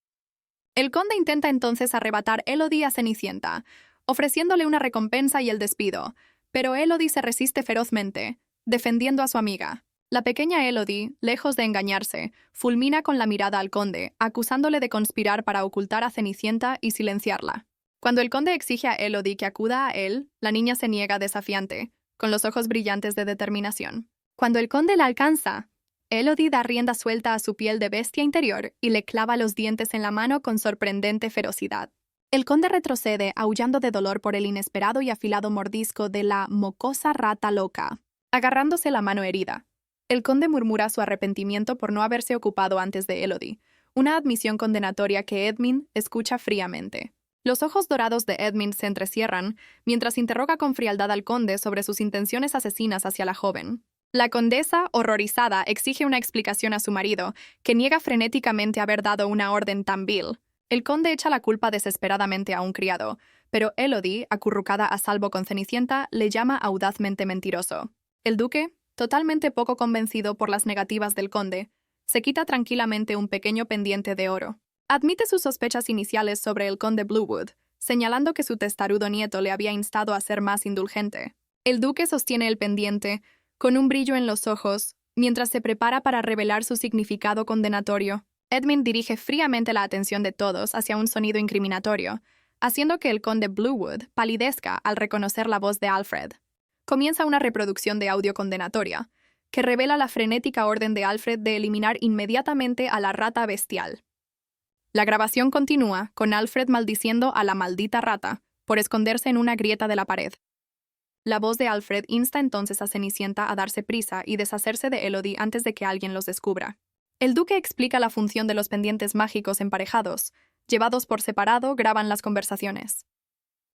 El conde intenta entonces arrebatar Elodie a Cenicienta, ofreciéndole una recompensa y el despido, pero Elodie se resiste ferozmente, defendiendo a su amiga. La pequeña Elodie, lejos de engañarse, fulmina con la mirada al conde, acusándole de conspirar para ocultar a Cenicienta y silenciarla. Cuando el conde exige a Elodie que acuda a él, la niña se niega desafiante, con los ojos brillantes de determinación. Cuando el conde la alcanza, Elodie da rienda suelta a su piel de bestia interior y le clava los dientes en la mano con sorprendente ferocidad. El conde retrocede, aullando de dolor por el inesperado y afilado mordisco de la mocosa rata loca, agarrándose la mano herida. El conde murmura su arrepentimiento por no haberse ocupado antes de Elodie, una admisión condenatoria que Edmund escucha fríamente. Los ojos dorados de Edmund se entrecierran mientras interroga con frialdad al conde sobre sus intenciones asesinas hacia la joven. La condesa, horrorizada, exige una explicación a su marido, que niega frenéticamente haber dado una orden tan vil. El conde echa la culpa desesperadamente a un criado, pero Elodie, acurrucada a salvo con Cenicienta, le llama audazmente mentiroso. El duque, totalmente poco convencido por las negativas del conde, se quita tranquilamente un pequeño pendiente de oro. Admite sus sospechas iniciales sobre el conde Bluewood, señalando que su testarudo nieto le había instado a ser más indulgente. El duque sostiene el pendiente, con un brillo en los ojos, mientras se prepara para revelar su significado condenatorio. Edmund dirige fríamente la atención de todos hacia un sonido incriminatorio, haciendo que el conde Bluewood palidezca al reconocer la voz de Alfred. Comienza una reproducción de audio condenatoria, que revela la frenética orden de Alfred de eliminar inmediatamente a la rata bestial. La grabación continúa, con Alfred maldiciendo a la maldita rata, por esconderse en una grieta de la pared. La voz de Alfred insta entonces a Cenicienta a darse prisa y deshacerse de Elodie antes de que alguien los descubra. El duque explica la función de los pendientes mágicos emparejados, Llevados por separado, graban las conversaciones.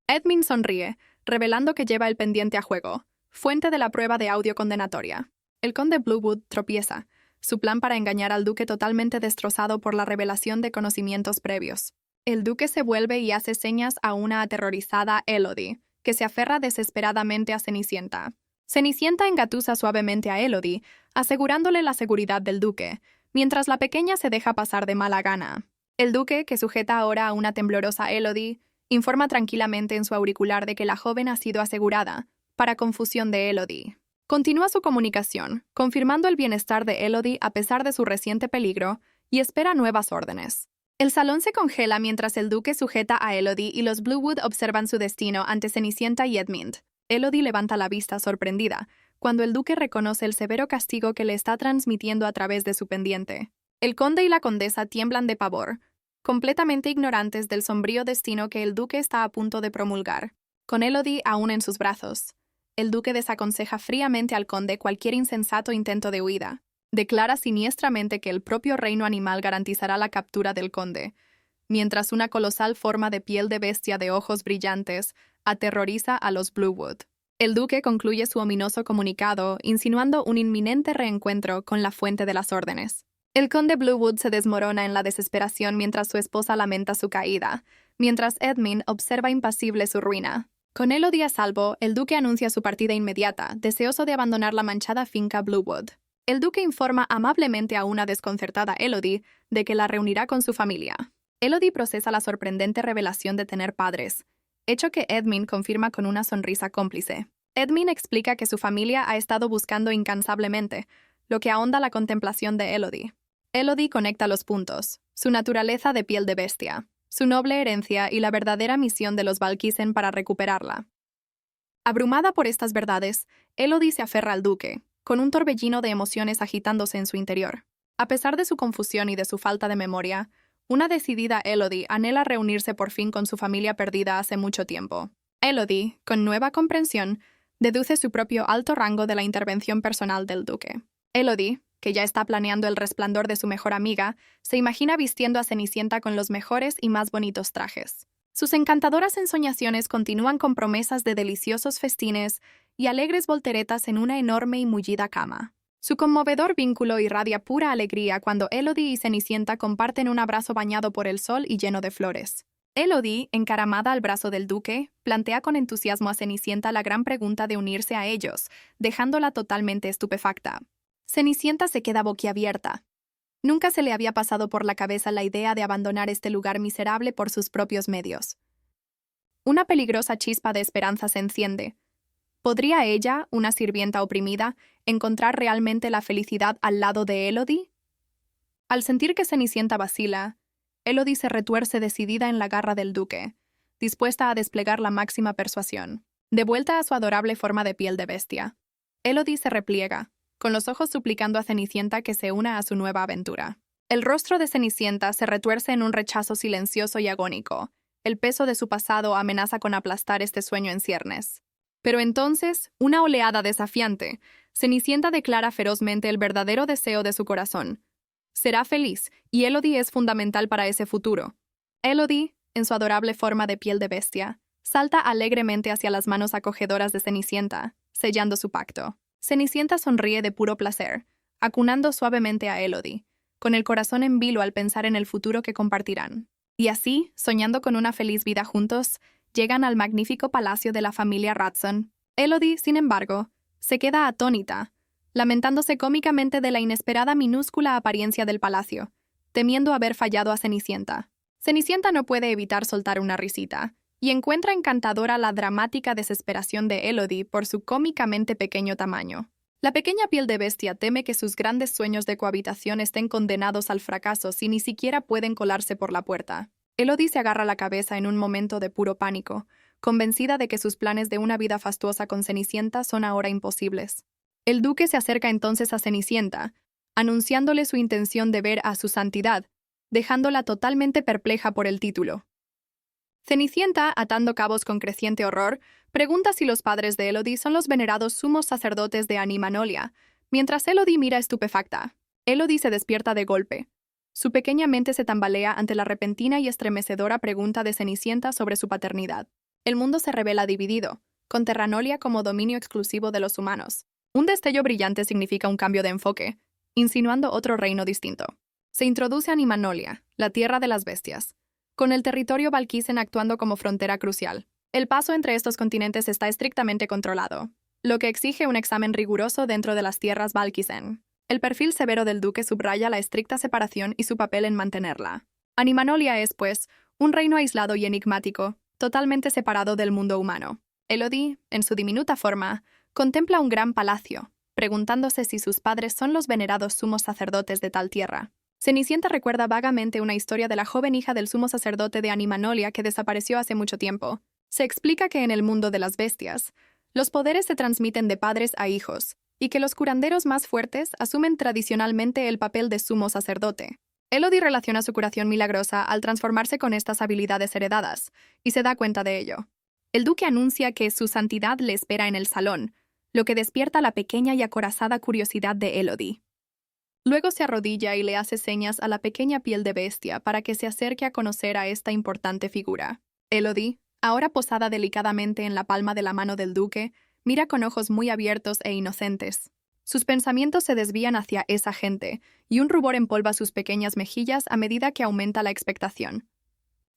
Edmund sonríe, revelando que lleva el pendiente a juego, fuente de la prueba de audio condenatoria. El conde Bluewood tropieza, su plan para engañar al duque totalmente destrozado por la revelación de conocimientos previos. El duque se vuelve y hace señas a una aterrorizada Elodie, que se aferra desesperadamente a Cenicienta. Cenicienta engatusa suavemente a Elodie, asegurándole la seguridad del duque, mientras la pequeña se deja pasar de mala gana. El duque, que sujeta ahora a una temblorosa Elodie, informa tranquilamente en su auricular de que la joven ha sido asegurada, para confusión de Elodie. Continúa su comunicación, confirmando el bienestar de Elodie a pesar de su reciente peligro, y espera nuevas órdenes. El salón se congela mientras el duque sujeta a Elodie y los Bluewood observan su destino ante Cenicienta y Edmund. Elodie levanta la vista sorprendida, cuando el duque reconoce el severo castigo que le está transmitiendo a través de su pendiente. El conde y la condesa tiemblan de pavor, completamente ignorantes del sombrío destino que el duque está a punto de promulgar. Con Elodie aún en sus brazos, el duque desaconseja fríamente al conde cualquier insensato intento de huida. Declara siniestramente que el propio reino animal garantizará la captura del conde, mientras una colosal forma de piel de bestia de ojos brillantes aterroriza a los Bluewood. El duque concluye su ominoso comunicado, insinuando un inminente reencuentro con la fuente de las órdenes. El conde Bluewood se desmorona en la desesperación mientras su esposa lamenta su caída, mientras Edmund observa impasible su ruina. Con Elodie a salvo, el duque anuncia su partida inmediata, deseoso de abandonar la manchada finca Bluewood. El duque informa amablemente a una desconcertada Elodie de que la reunirá con su familia. Elodie procesa la sorprendente revelación de tener padres, hecho que Edmund confirma con una sonrisa cómplice. Edmund explica que su familia ha estado buscando incansablemente, lo que ahonda la contemplación de Elodie. Elodie conecta los puntos, su naturaleza de piel de bestia, su noble herencia y la verdadera misión de los Valkisen para recuperarla. Abrumada por estas verdades, Elodie se aferra al duque, con un torbellino de emociones agitándose en su interior. A pesar de su confusión y de su falta de memoria, una decidida Elodie anhela reunirse por fin con su familia perdida hace mucho tiempo. Elodie, con nueva comprensión, deduce su propio alto rango de la intervención personal del duque. Elodie, que ya está planeando el resplandor de su mejor amiga, se imagina vistiendo a Cenicienta con los mejores y más bonitos trajes. Sus encantadoras ensoñaciones continúan con promesas de deliciosos festines y alegres volteretas en una enorme y mullida cama. Su conmovedor vínculo irradia pura alegría cuando Elodie y Cenicienta comparten un abrazo bañado por el sol y lleno de flores. Elodie, encaramada al brazo del duque, plantea con entusiasmo a Cenicienta la gran pregunta de unirse a ellos, dejándola totalmente estupefacta. Cenicienta se queda boquiabierta. Nunca se le había pasado por la cabeza la idea de abandonar este lugar miserable por sus propios medios. Una peligrosa chispa de esperanza se enciende. ¿Podría ella, una sirvienta oprimida, encontrar realmente la felicidad al lado de Elodie? Al sentir que Cenicienta vacila, Elodie se retuerce decidida en la garra del duque, dispuesta a desplegar la máxima persuasión. De vuelta a su adorable forma de piel de bestia, Elodie se repliega, con los ojos suplicando a Cenicienta que se una a su nueva aventura. El rostro de Cenicienta se retuerce en un rechazo silencioso y agónico. El peso de su pasado amenaza con aplastar este sueño en ciernes. Pero entonces, una oleada desafiante, Cenicienta declara ferozmente el verdadero deseo de su corazón. Será feliz, y Elodie es fundamental para ese futuro. Elodie, en su adorable forma de piel de bestia, salta alegremente hacia las manos acogedoras de Cenicienta, sellando su pacto. Cenicienta sonríe de puro placer, acunando suavemente a Elodie, con el corazón en vilo al pensar en el futuro que compartirán. Y así, soñando con una feliz vida juntos, llegan al magnífico palacio de la familia Ratson. Elodie, sin embargo, se queda atónita, lamentándose cómicamente de la inesperada minúscula apariencia del palacio, temiendo haber fallado a Cenicienta. Cenicienta no puede evitar soltar una risita, y encuentra encantadora la dramática desesperación de Elodie por su cómicamente pequeño tamaño. La pequeña piel de bestia teme que sus grandes sueños de cohabitación estén condenados al fracaso si ni siquiera pueden colarse por la puerta. Elodie se agarra la cabeza en un momento de puro pánico, convencida de que sus planes de una vida fastuosa con Cenicienta son ahora imposibles. El duque se acerca entonces a Cenicienta, anunciándole su intención de ver a su santidad, dejándola totalmente perpleja por el título. Cenicienta, atando cabos con creciente horror, pregunta si los padres de Elodie son los venerados sumos sacerdotes de Animanolia, mientras Elodie mira estupefacta. Elodie se despierta de golpe, Su pequeña mente se tambalea ante la repentina y estremecedora pregunta de Cenicienta sobre su paternidad. El mundo se revela dividido, con Terranolia como dominio exclusivo de los humanos. Un destello brillante significa un cambio de enfoque, insinuando otro reino distinto. Se introduce Animanolia, la tierra de las bestias, con el territorio Valkisen actuando como frontera crucial. El paso entre estos continentes está estrictamente controlado, lo que exige un examen riguroso dentro de las tierras Valkisen. El perfil severo del duque subraya la estricta separación y su papel en mantenerla. Animanolia es, pues, un reino aislado y enigmático, totalmente separado del mundo humano. Elodie, en su diminuta forma, contempla un gran palacio, preguntándose si sus padres son los venerados sumos sacerdotes de tal tierra. Cenicienta recuerda vagamente una historia de la joven hija del sumo sacerdote de Animanolia que desapareció hace mucho tiempo. Se explica que en el mundo de las bestias, los poderes se transmiten de padres a hijos, y que los curanderos más fuertes asumen tradicionalmente el papel de sumo sacerdote. Elodie relaciona su curación milagrosa al transformarse con estas habilidades heredadas, y se da cuenta de ello. El duque anuncia que su santidad le espera en el salón, lo que despierta la pequeña y acorazada curiosidad de Elodie. Luego se arrodilla y le hace señas a la pequeña piel de bestia para que se acerque a conocer a esta importante figura. Elodie, ahora posada delicadamente en la palma de la mano del duque, mira con ojos muy abiertos e inocentes. Sus pensamientos se desvían hacia esa gente, y un rubor empolva sus pequeñas mejillas a medida que aumenta la expectación.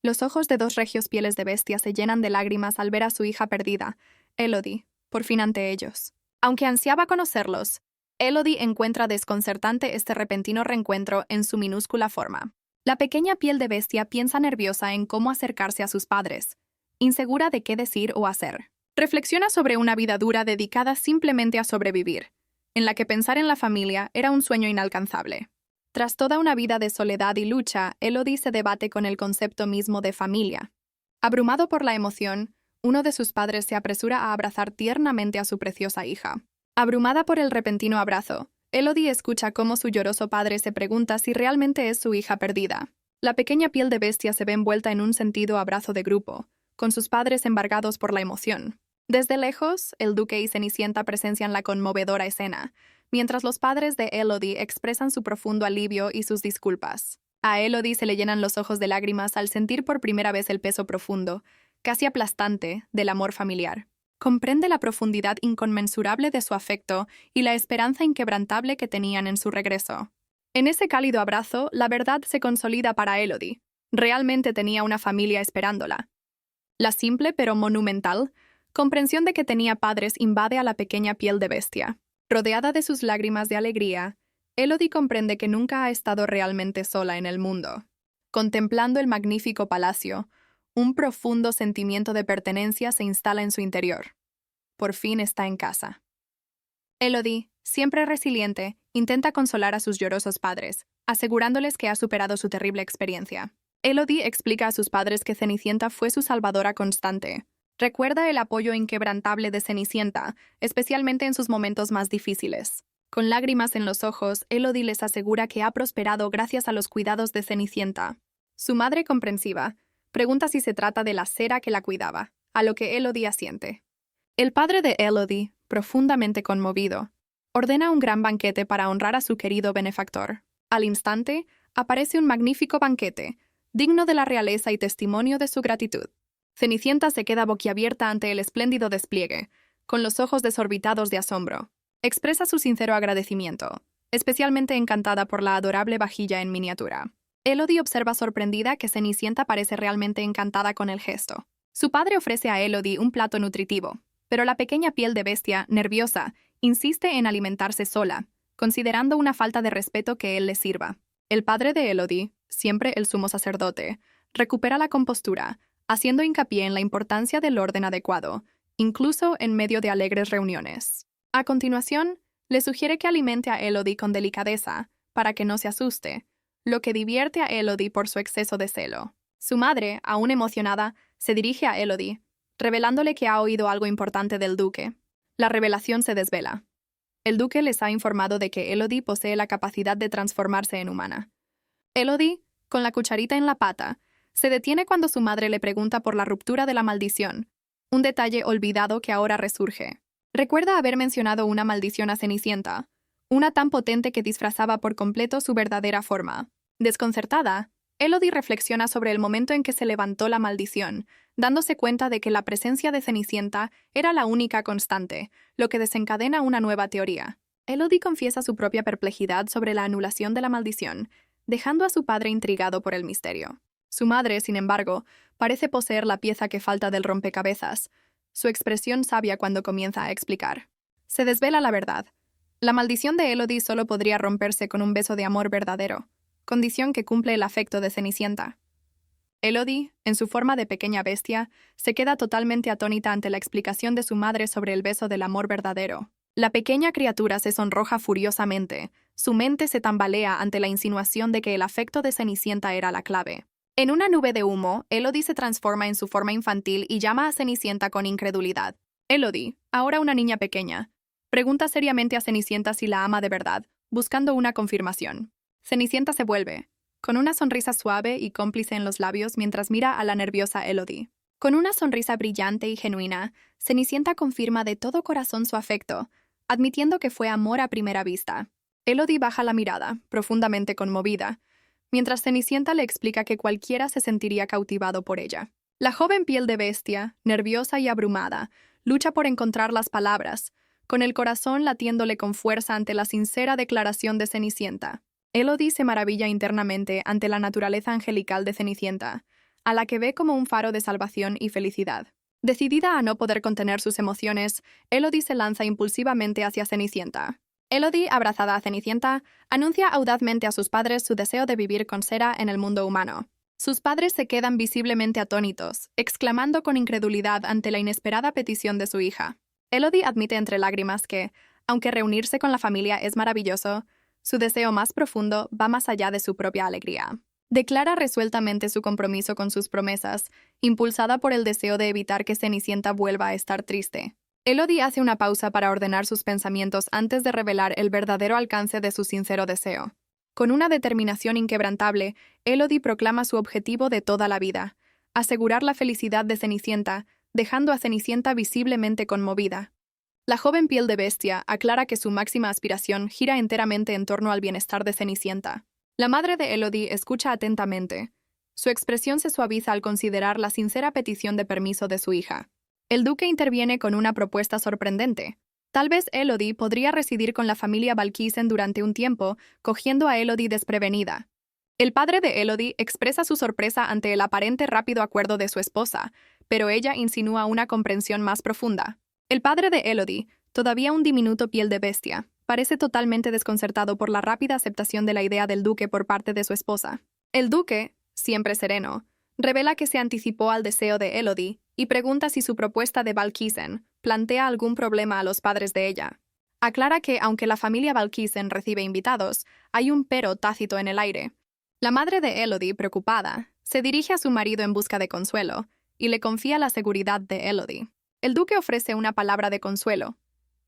Los ojos de dos regios pieles de bestia se llenan de lágrimas al ver a su hija perdida, Elodie, por fin ante ellos. Aunque ansiaba conocerlos, Elodie encuentra desconcertante este repentino reencuentro en su minúscula forma. La pequeña piel de bestia piensa nerviosa en cómo acercarse a sus padres, insegura de qué decir o hacer. Reflexiona sobre una vida dura dedicada simplemente a sobrevivir, en la que pensar en la familia era un sueño inalcanzable. Tras toda una vida de soledad y lucha, Elodie se debate con el concepto mismo de familia. Abrumado por la emoción, uno de sus padres se apresura a abrazar tiernamente a su preciosa hija. Abrumada por el repentino abrazo, Elodie escucha cómo su lloroso padre se pregunta si realmente es su hija perdida. La pequeña piel de bestia se ve envuelta en un sentido abrazo de grupo, con sus padres embargados por la emoción. Desde lejos, el duque y Cenicienta presencian la conmovedora escena, mientras los padres de Elodie expresan su profundo alivio y sus disculpas. A Elodie se le llenan los ojos de lágrimas al sentir por primera vez el peso profundo, casi aplastante, del amor familiar. Comprende la profundidad inconmensurable de su afecto y la esperanza inquebrantable que tenían en su regreso. En ese cálido abrazo, la verdad se consolida para Elodie. Realmente tenía una familia esperándola. La simple pero monumental comprensión de que tenía padres invade a la pequeña piel de bestia. Rodeada de sus lágrimas de alegría, Elodie comprende que nunca ha estado realmente sola en el mundo. Contemplando el magnífico palacio, un profundo sentimiento de pertenencia se instala en su interior. Por fin está en casa. Elodie, siempre resiliente, intenta consolar a sus llorosos padres, asegurándoles que ha superado su terrible experiencia. Elodie explica a sus padres que Cenicienta fue su salvadora constante. Recuerda el apoyo inquebrantable de Cenicienta, especialmente en sus momentos más difíciles. Con lágrimas en los ojos, Elodie les asegura que ha prosperado gracias a los cuidados de Cenicienta. Su madre comprensiva pregunta si se trata de la cera que la cuidaba, a lo que Elodie asiente. El padre de Elodie, profundamente conmovido, ordena un gran banquete para honrar a su querido benefactor. Al instante, aparece un magnífico banquete, digno de la realeza y testimonio de su gratitud. Cenicienta se queda boquiabierta ante el espléndido despliegue, con los ojos desorbitados de asombro. Expresa su sincero agradecimiento, especialmente encantada por la adorable vajilla en miniatura. Elodie observa sorprendida que Cenicienta parece realmente encantada con el gesto. Su padre ofrece a Elodie un plato nutritivo, pero la pequeña piel de bestia, nerviosa, insiste en alimentarse sola, considerando una falta de respeto que él le sirva. El padre de Elodie, siempre el sumo sacerdote, recupera la compostura, haciendo hincapié en la importancia del orden adecuado, incluso en medio de alegres reuniones. A continuación, le sugiere que alimente a Elodie con delicadeza, para que no se asuste, lo que divierte a Elodie por su exceso de celo. Su madre, aún emocionada, se dirige a Elodie, revelándole que ha oído algo importante del duque. La revelación se desvela. El duque les ha informado de que Elodie posee la capacidad de transformarse en humana. Elodie, con la cucharita en la pata, se detiene cuando su madre le pregunta por la ruptura de la maldición, un detalle olvidado que ahora resurge. Recuerda haber mencionado una maldición a Cenicienta, una tan potente que disfrazaba por completo su verdadera forma. Desconcertada, Elodie reflexiona sobre el momento en que se levantó la maldición, dándose cuenta de que la presencia de Cenicienta era la única constante, lo que desencadena una nueva teoría. Elodie confiesa su propia perplejidad sobre la anulación de la maldición, dejando a su padre intrigado por el misterio. Su madre, sin embargo, parece poseer la pieza que falta del rompecabezas, su expresión sabia cuando comienza a explicar. Se desvela la verdad. La maldición de Elodie solo podría romperse con un beso de amor verdadero, condición que cumple el afecto de Cenicienta. Elodie, en su forma de pequeña bestia, se queda totalmente atónita ante la explicación de su madre sobre el beso del amor verdadero. La pequeña criatura se sonroja furiosamente, su mente se tambalea ante la insinuación de que el afecto de Cenicienta era la clave. En una nube de humo, Elodie se transforma en su forma infantil y llama a Cenicienta con incredulidad. Elodie, ahora una niña pequeña, pregunta seriamente a Cenicienta si la ama de verdad, buscando una confirmación. Cenicienta se vuelve, con una sonrisa suave y cómplice en los labios mientras mira a la nerviosa Elodie. Con una sonrisa brillante y genuina, Cenicienta confirma de todo corazón su afecto, admitiendo que fue amor a primera vista. Elodie baja la mirada, profundamente conmovida, mientras Cenicienta le explica que cualquiera se sentiría cautivado por ella. La joven piel de bestia, nerviosa y abrumada, lucha por encontrar las palabras, con el corazón latiéndole con fuerza ante la sincera declaración de Cenicienta. Elodie se maravilla internamente ante la naturaleza angelical de Cenicienta, a la que ve como un faro de salvación y felicidad. Decidida a no poder contener sus emociones, Elodie se lanza impulsivamente hacia Cenicienta. Elodie, abrazada a Cenicienta, anuncia audazmente a sus padres su deseo de vivir con Sera en el mundo humano. Sus padres se quedan visiblemente atónitos, exclamando con incredulidad ante la inesperada petición de su hija. Elodie admite entre lágrimas que, aunque reunirse con la familia es maravilloso, su deseo más profundo va más allá de su propia alegría. Declara resueltamente su compromiso con sus promesas, impulsada por el deseo de evitar que Cenicienta vuelva a estar triste. Elodie hace una pausa para ordenar sus pensamientos antes de revelar el verdadero alcance de su sincero deseo. Con una determinación inquebrantable, Elodie proclama su objetivo de toda la vida: asegurar la felicidad de Cenicienta, dejando a Cenicienta visiblemente conmovida. La joven piel de bestia aclara que su máxima aspiración gira enteramente en torno al bienestar de Cenicienta. La madre de Elodie escucha atentamente. Su expresión se suaviza al considerar la sincera petición de permiso de su hija. El duque interviene con una propuesta sorprendente. Tal vez Elodie podría residir con la familia Valkisen durante un tiempo, cogiendo a Elodie desprevenida. El padre de Elodie expresa su sorpresa ante el aparente rápido acuerdo de su esposa, pero ella insinúa una comprensión más profunda. El padre de Elodie, todavía un diminuto piel de bestia, parece totalmente desconcertado por la rápida aceptación de la idea del duque por parte de su esposa. El duque, siempre sereno, revela que se anticipó al deseo de Elodie y pregunta si su propuesta de Valkisen plantea algún problema a los padres de ella. Aclara que, aunque la familia Valkisen recibe invitados, hay un pero tácito en el aire. La madre de Elodie, preocupada, se dirige a su marido en busca de consuelo y le confía la seguridad de Elodie. El duque ofrece una palabra de consuelo,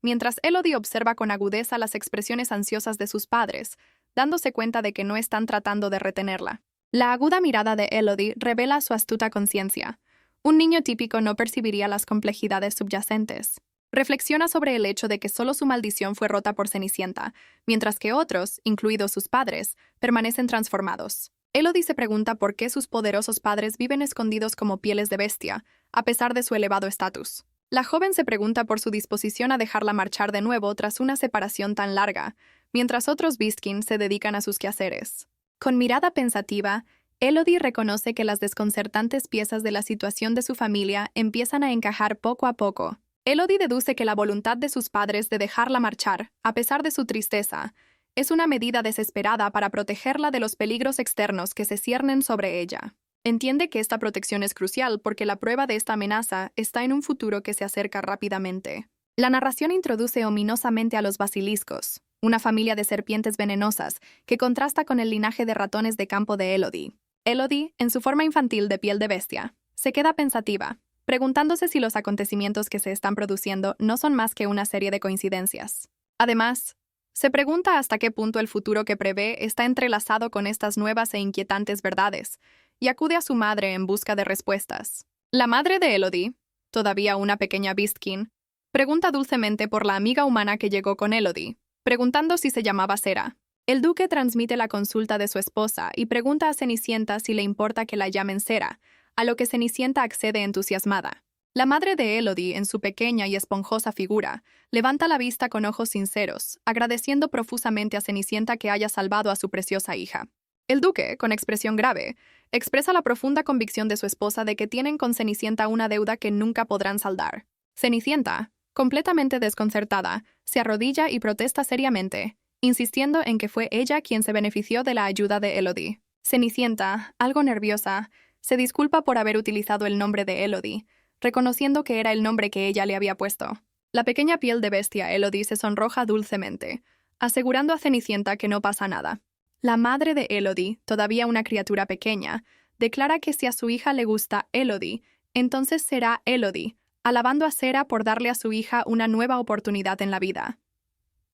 mientras Elodie observa con agudeza las expresiones ansiosas de sus padres, dándose cuenta de que no están tratando de retenerla. La aguda mirada de Elodie revela su astuta conciencia. Un niño típico no percibiría las complejidades subyacentes. Reflexiona sobre el hecho de que solo su maldición fue rota por Cenicienta, mientras que otros, incluidos sus padres, permanecen transformados. Elodie se pregunta por qué sus poderosos padres viven escondidos como pieles de bestia, a pesar de su elevado estatus. La joven se pregunta por su disposición a dejarla marchar de nuevo tras una separación tan larga, mientras otros Beastkin se dedican a sus quehaceres. Con mirada pensativa, Elodie reconoce que las desconcertantes piezas de la situación de su familia empiezan a encajar poco a poco. Elodie deduce que la voluntad de sus padres de dejarla marchar, a pesar de su tristeza, es una medida desesperada para protegerla de los peligros externos que se ciernen sobre ella. Entiende que esta protección es crucial porque la prueba de esta amenaza está en un futuro que se acerca rápidamente. La narración introduce ominosamente a los basiliscos, una familia de serpientes venenosas que contrasta con el linaje de ratones de campo de Elodie. Elodie, en su forma infantil de piel de bestia, se queda pensativa, preguntándose si los acontecimientos que se están produciendo no son más que una serie de coincidencias. Además, se pregunta hasta qué punto el futuro que prevé está entrelazado con estas nuevas e inquietantes verdades, y acude a su madre en busca de respuestas. La madre de Elodie, todavía una pequeña Beastkin, pregunta dulcemente por la amiga humana que llegó con Elodie, preguntando si se llamaba Sera. El duque transmite la consulta de su esposa y pregunta a Cenicienta si le importa que la llamen Cera, a lo que Cenicienta accede entusiasmada. La madre de Elodie, en su pequeña y esponjosa figura, levanta la vista con ojos sinceros, agradeciendo profusamente a Cenicienta que haya salvado a su preciosa hija. El duque, con expresión grave, expresa la profunda convicción de su esposa de que tienen con Cenicienta una deuda que nunca podrán saldar. Cenicienta, completamente desconcertada, se arrodilla y protesta seriamente, insistiendo en que fue ella quien se benefició de la ayuda de Elodie. Cenicienta, algo nerviosa, se disculpa por haber utilizado el nombre de Elodie, reconociendo que era el nombre que ella le había puesto. La pequeña piel de bestia Elodie se sonroja dulcemente, asegurando a Cenicienta que no pasa nada. La madre de Elodie, todavía una criatura pequeña, declara que si a su hija le gusta Elodie, entonces será Elodie, alabando a Cera por darle a su hija una nueva oportunidad en la vida.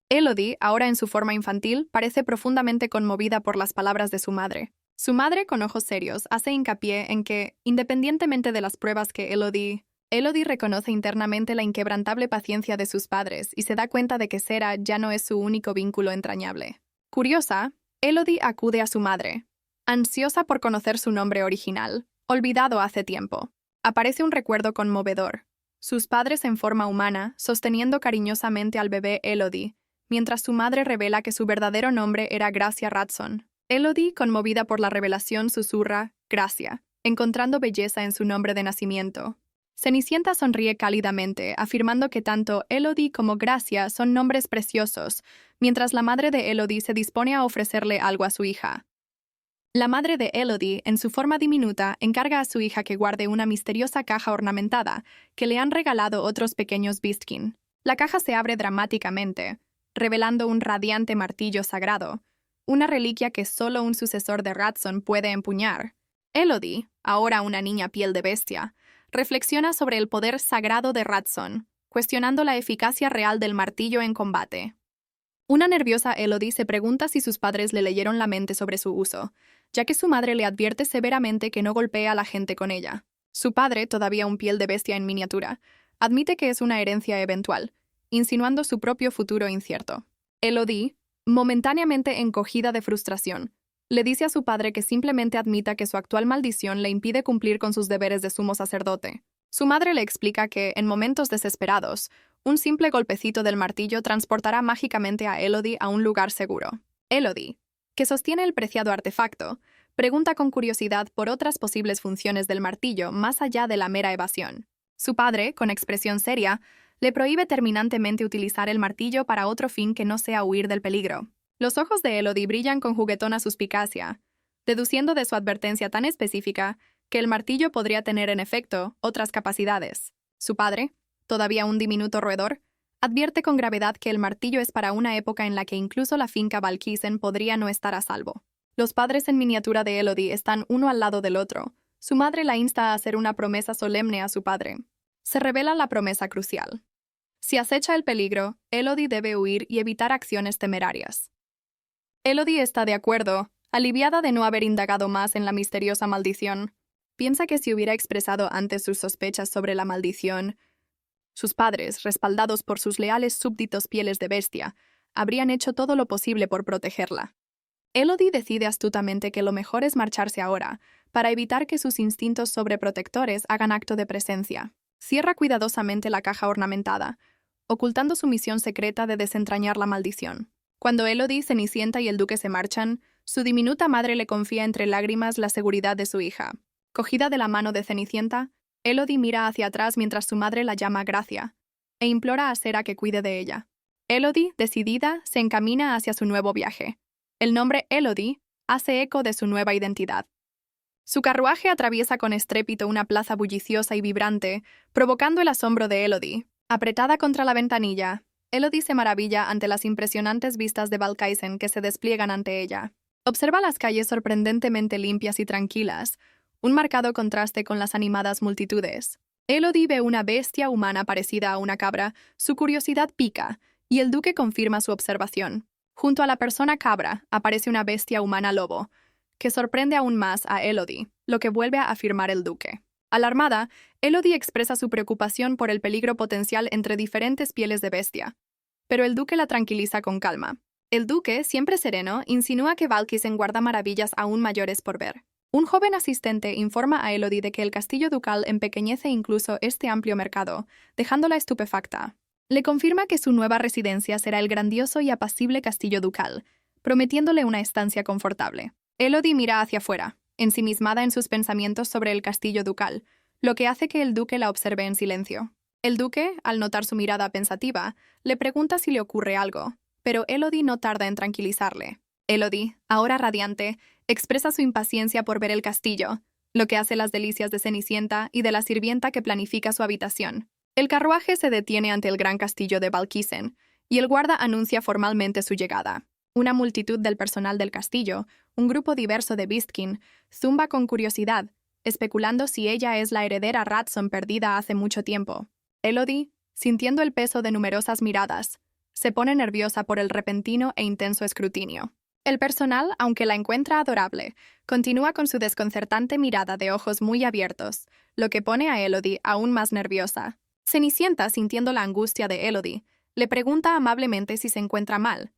Elodie, ahora en su forma infantil, parece profundamente conmovida por las palabras de su madre. Su madre, con ojos serios, hace hincapié en que, independientemente de las pruebas que Elodie reconoce internamente la inquebrantable paciencia de sus padres y se da cuenta de que Cera ya no es su único vínculo entrañable. Curiosa, Elodie acude a su madre, ansiosa por conocer su nombre original, olvidado hace tiempo. Aparece un recuerdo conmovedor. Sus padres en forma humana, sosteniendo cariñosamente al bebé Elodie, mientras su madre revela que su verdadero nombre era Gracia Radson. Elodie, conmovida por la revelación, susurra «Gracia», encontrando belleza en su nombre de nacimiento. Cenicienta sonríe cálidamente, afirmando que tanto Elodie como Gracia son nombres preciosos, mientras la madre de Elodie se dispone a ofrecerle algo a su hija. La madre de Elodie, en su forma diminuta, encarga a su hija que guarde una misteriosa caja ornamentada que le han regalado otros pequeños Beastkin. La caja se abre dramáticamente, revelando un radiante martillo sagrado, una reliquia que solo un sucesor de Radson puede empuñar. Elodie, ahora una niña piel de bestia, reflexiona sobre el poder sagrado de Radson, cuestionando la eficacia real del martillo en combate. Una nerviosa Elodie se pregunta si sus padres le leyeron la mente sobre su uso, ya que su madre le advierte severamente que no golpee a la gente con ella. Su padre, todavía un piel de bestia en miniatura, admite que es una herencia eventual, insinuando su propio futuro incierto. Elodie, momentáneamente encogida de frustración, le dice a su padre que simplemente admita que su actual maldición le impide cumplir con sus deberes de sumo sacerdote. Su madre le explica que, en momentos desesperados, un simple golpecito del martillo transportará mágicamente a Elodie a un lugar seguro. Elodie, que sostiene el preciado artefacto, pregunta con curiosidad por otras posibles funciones del martillo más allá de la mera evasión. Su padre, con expresión seria, le prohíbe terminantemente utilizar el martillo para otro fin que no sea huir del peligro. Los ojos de Elodie brillan con juguetona suspicacia, deduciendo de su advertencia tan específica que el martillo podría tener en efecto otras capacidades. Su padre, todavía un diminuto roedor, advierte con gravedad que el martillo es para una época en la que incluso la finca Valkisen podría no estar a salvo. Los padres en miniatura de Elodie están uno al lado del otro. Su madre la insta a hacer una promesa solemne a su padre. Se revela la promesa crucial. Si acecha el peligro, Elodie debe huir y evitar acciones temerarias. Elodie está de acuerdo, aliviada de no haber indagado más en la misteriosa maldición. Piensa que si hubiera expresado antes sus sospechas sobre la maldición, sus padres, respaldados por sus leales súbditos pieles de bestia, habrían hecho todo lo posible por protegerla. Elodie decide astutamente que lo mejor es marcharse ahora, para evitar que sus instintos sobreprotectores hagan acto de presencia. Cierra cuidadosamente la caja ornamentada, ocultando su misión secreta de desentrañar la maldición. Cuando Elodie, Cenicienta y el duque se marchan, su diminuta madre le confía entre lágrimas la seguridad de su hija. Cogida de la mano de Cenicienta, Elodie mira hacia atrás mientras su madre la llama Gracia, e implora a Cera que cuide de ella. Elodie, decidida, se encamina hacia su nuevo viaje. El nombre Elodie hace eco de su nueva identidad. Su carruaje atraviesa con estrépito una plaza bulliciosa y vibrante, provocando el asombro de Elodie. Apretada contra la ventanilla, Elodie se maravilla ante las impresionantes vistas de Valkisen que se despliegan ante ella. Observa las calles sorprendentemente limpias y tranquilas, un marcado contraste con las animadas multitudes. Elodie ve una bestia humana parecida a una cabra, su curiosidad pica, y el duque confirma su observación. Junto a la persona cabra aparece una bestia humana lobo, que sorprende aún más a Elodie, lo que vuelve a afirmar el duque. Alarmada, Elodie expresa su preocupación por el peligro potencial entre diferentes pieles de bestia, pero el duque la tranquiliza con calma. El duque, siempre sereno, insinúa que Valkisen guarda maravillas aún mayores por ver. Un joven asistente informa a Elodie de que el castillo ducal empequeñece incluso este amplio mercado, dejándola estupefacta. Le confirma que su nueva residencia será el grandioso y apacible castillo ducal, prometiéndole una estancia confortable. Elodie mira hacia afuera, ensimismada en sus pensamientos sobre el castillo ducal, lo que hace que el duque la observe en silencio. El duque, al notar su mirada pensativa, le pregunta si le ocurre algo, pero Elodie no tarda en tranquilizarle. Elodie, ahora radiante, expresa su impaciencia por ver el castillo, lo que hace las delicias de Cenicienta y de la sirvienta que planifica su habitación. El carruaje se detiene ante el gran castillo de Valkisen, y el guarda anuncia formalmente su llegada. Una multitud del personal del castillo, un grupo diverso de Beastkin, zumba con curiosidad, especulando si ella es la heredera Ratson perdida hace mucho tiempo. Elodie, sintiendo el peso de numerosas miradas, se pone nerviosa por el repentino e intenso escrutinio. El personal, aunque la encuentra adorable, continúa con su desconcertante mirada de ojos muy abiertos, lo que pone a Elodie aún más nerviosa. Cenicienta, sintiendo la angustia de Elodie, le pregunta amablemente si se encuentra mal,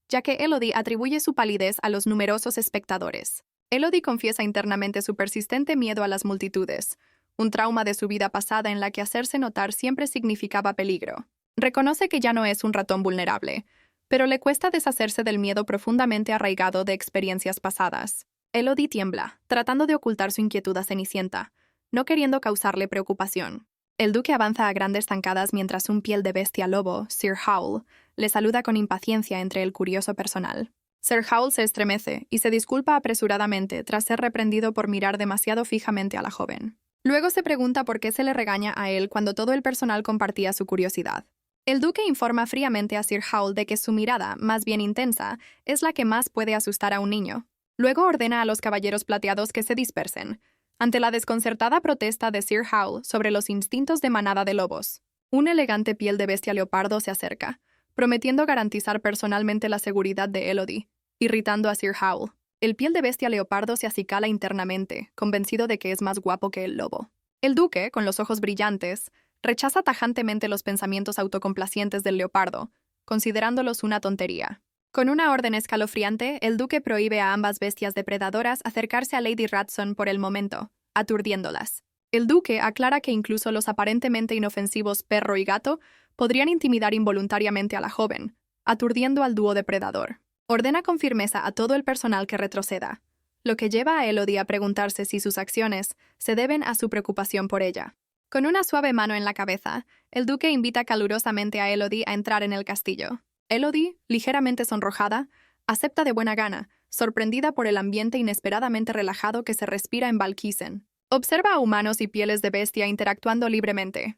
ya que Elodie atribuye su palidez a los numerosos espectadores. Elodie confiesa internamente su persistente miedo a las multitudes, un trauma de su vida pasada en la que hacerse notar siempre significaba peligro. Reconoce que ya no es un ratón vulnerable, pero le cuesta deshacerse del miedo profundamente arraigado de experiencias pasadas. Elodie tiembla, tratando de ocultar su inquietud a Cenicienta, no queriendo causarle preocupación. El duque avanza a grandes zancadas mientras un piel de bestia lobo, Sir Howl, le saluda con impaciencia entre el curioso personal. Sir Howl se estremece y se disculpa apresuradamente tras ser reprendido por mirar demasiado fijamente a la joven. Luego se pregunta por qué se le regaña a él cuando todo el personal compartía su curiosidad. El duque informa fríamente a Sir Howl de que su mirada, más bien intensa, es la que más puede asustar a un niño. Luego ordena a los caballeros plateados que se dispersen, ante la desconcertada protesta de Sir Howl sobre los instintos de manada de lobos. Un elegante piel de bestia leopardo se acerca, prometiendo garantizar personalmente la seguridad de Elodie, irritando a Sir Howl. El piel de bestia leopardo se acicala internamente, convencido de que es más guapo que el lobo. El duque, con los ojos brillantes, rechaza tajantemente los pensamientos autocomplacientes del leopardo, considerándolos una tontería. Con una orden escalofriante, el duque prohíbe a ambas bestias depredadoras acercarse a Lady Ratson por el momento, aturdiéndolas. El duque aclara que incluso los aparentemente inofensivos perro y gato podrían intimidar involuntariamente a la joven, aturdiendo al dúo depredador. Ordena con firmeza a todo el personal que retroceda, lo que lleva a Elodie a preguntarse si sus acciones se deben a su preocupación por ella. Con una suave mano en la cabeza, el duque invita calurosamente a Elodie a entrar en el castillo. Elodie, ligeramente sonrojada, acepta de buena gana, sorprendida por el ambiente inesperadamente relajado que se respira en Valkisen. Observa a humanos y pieles de bestia interactuando libremente.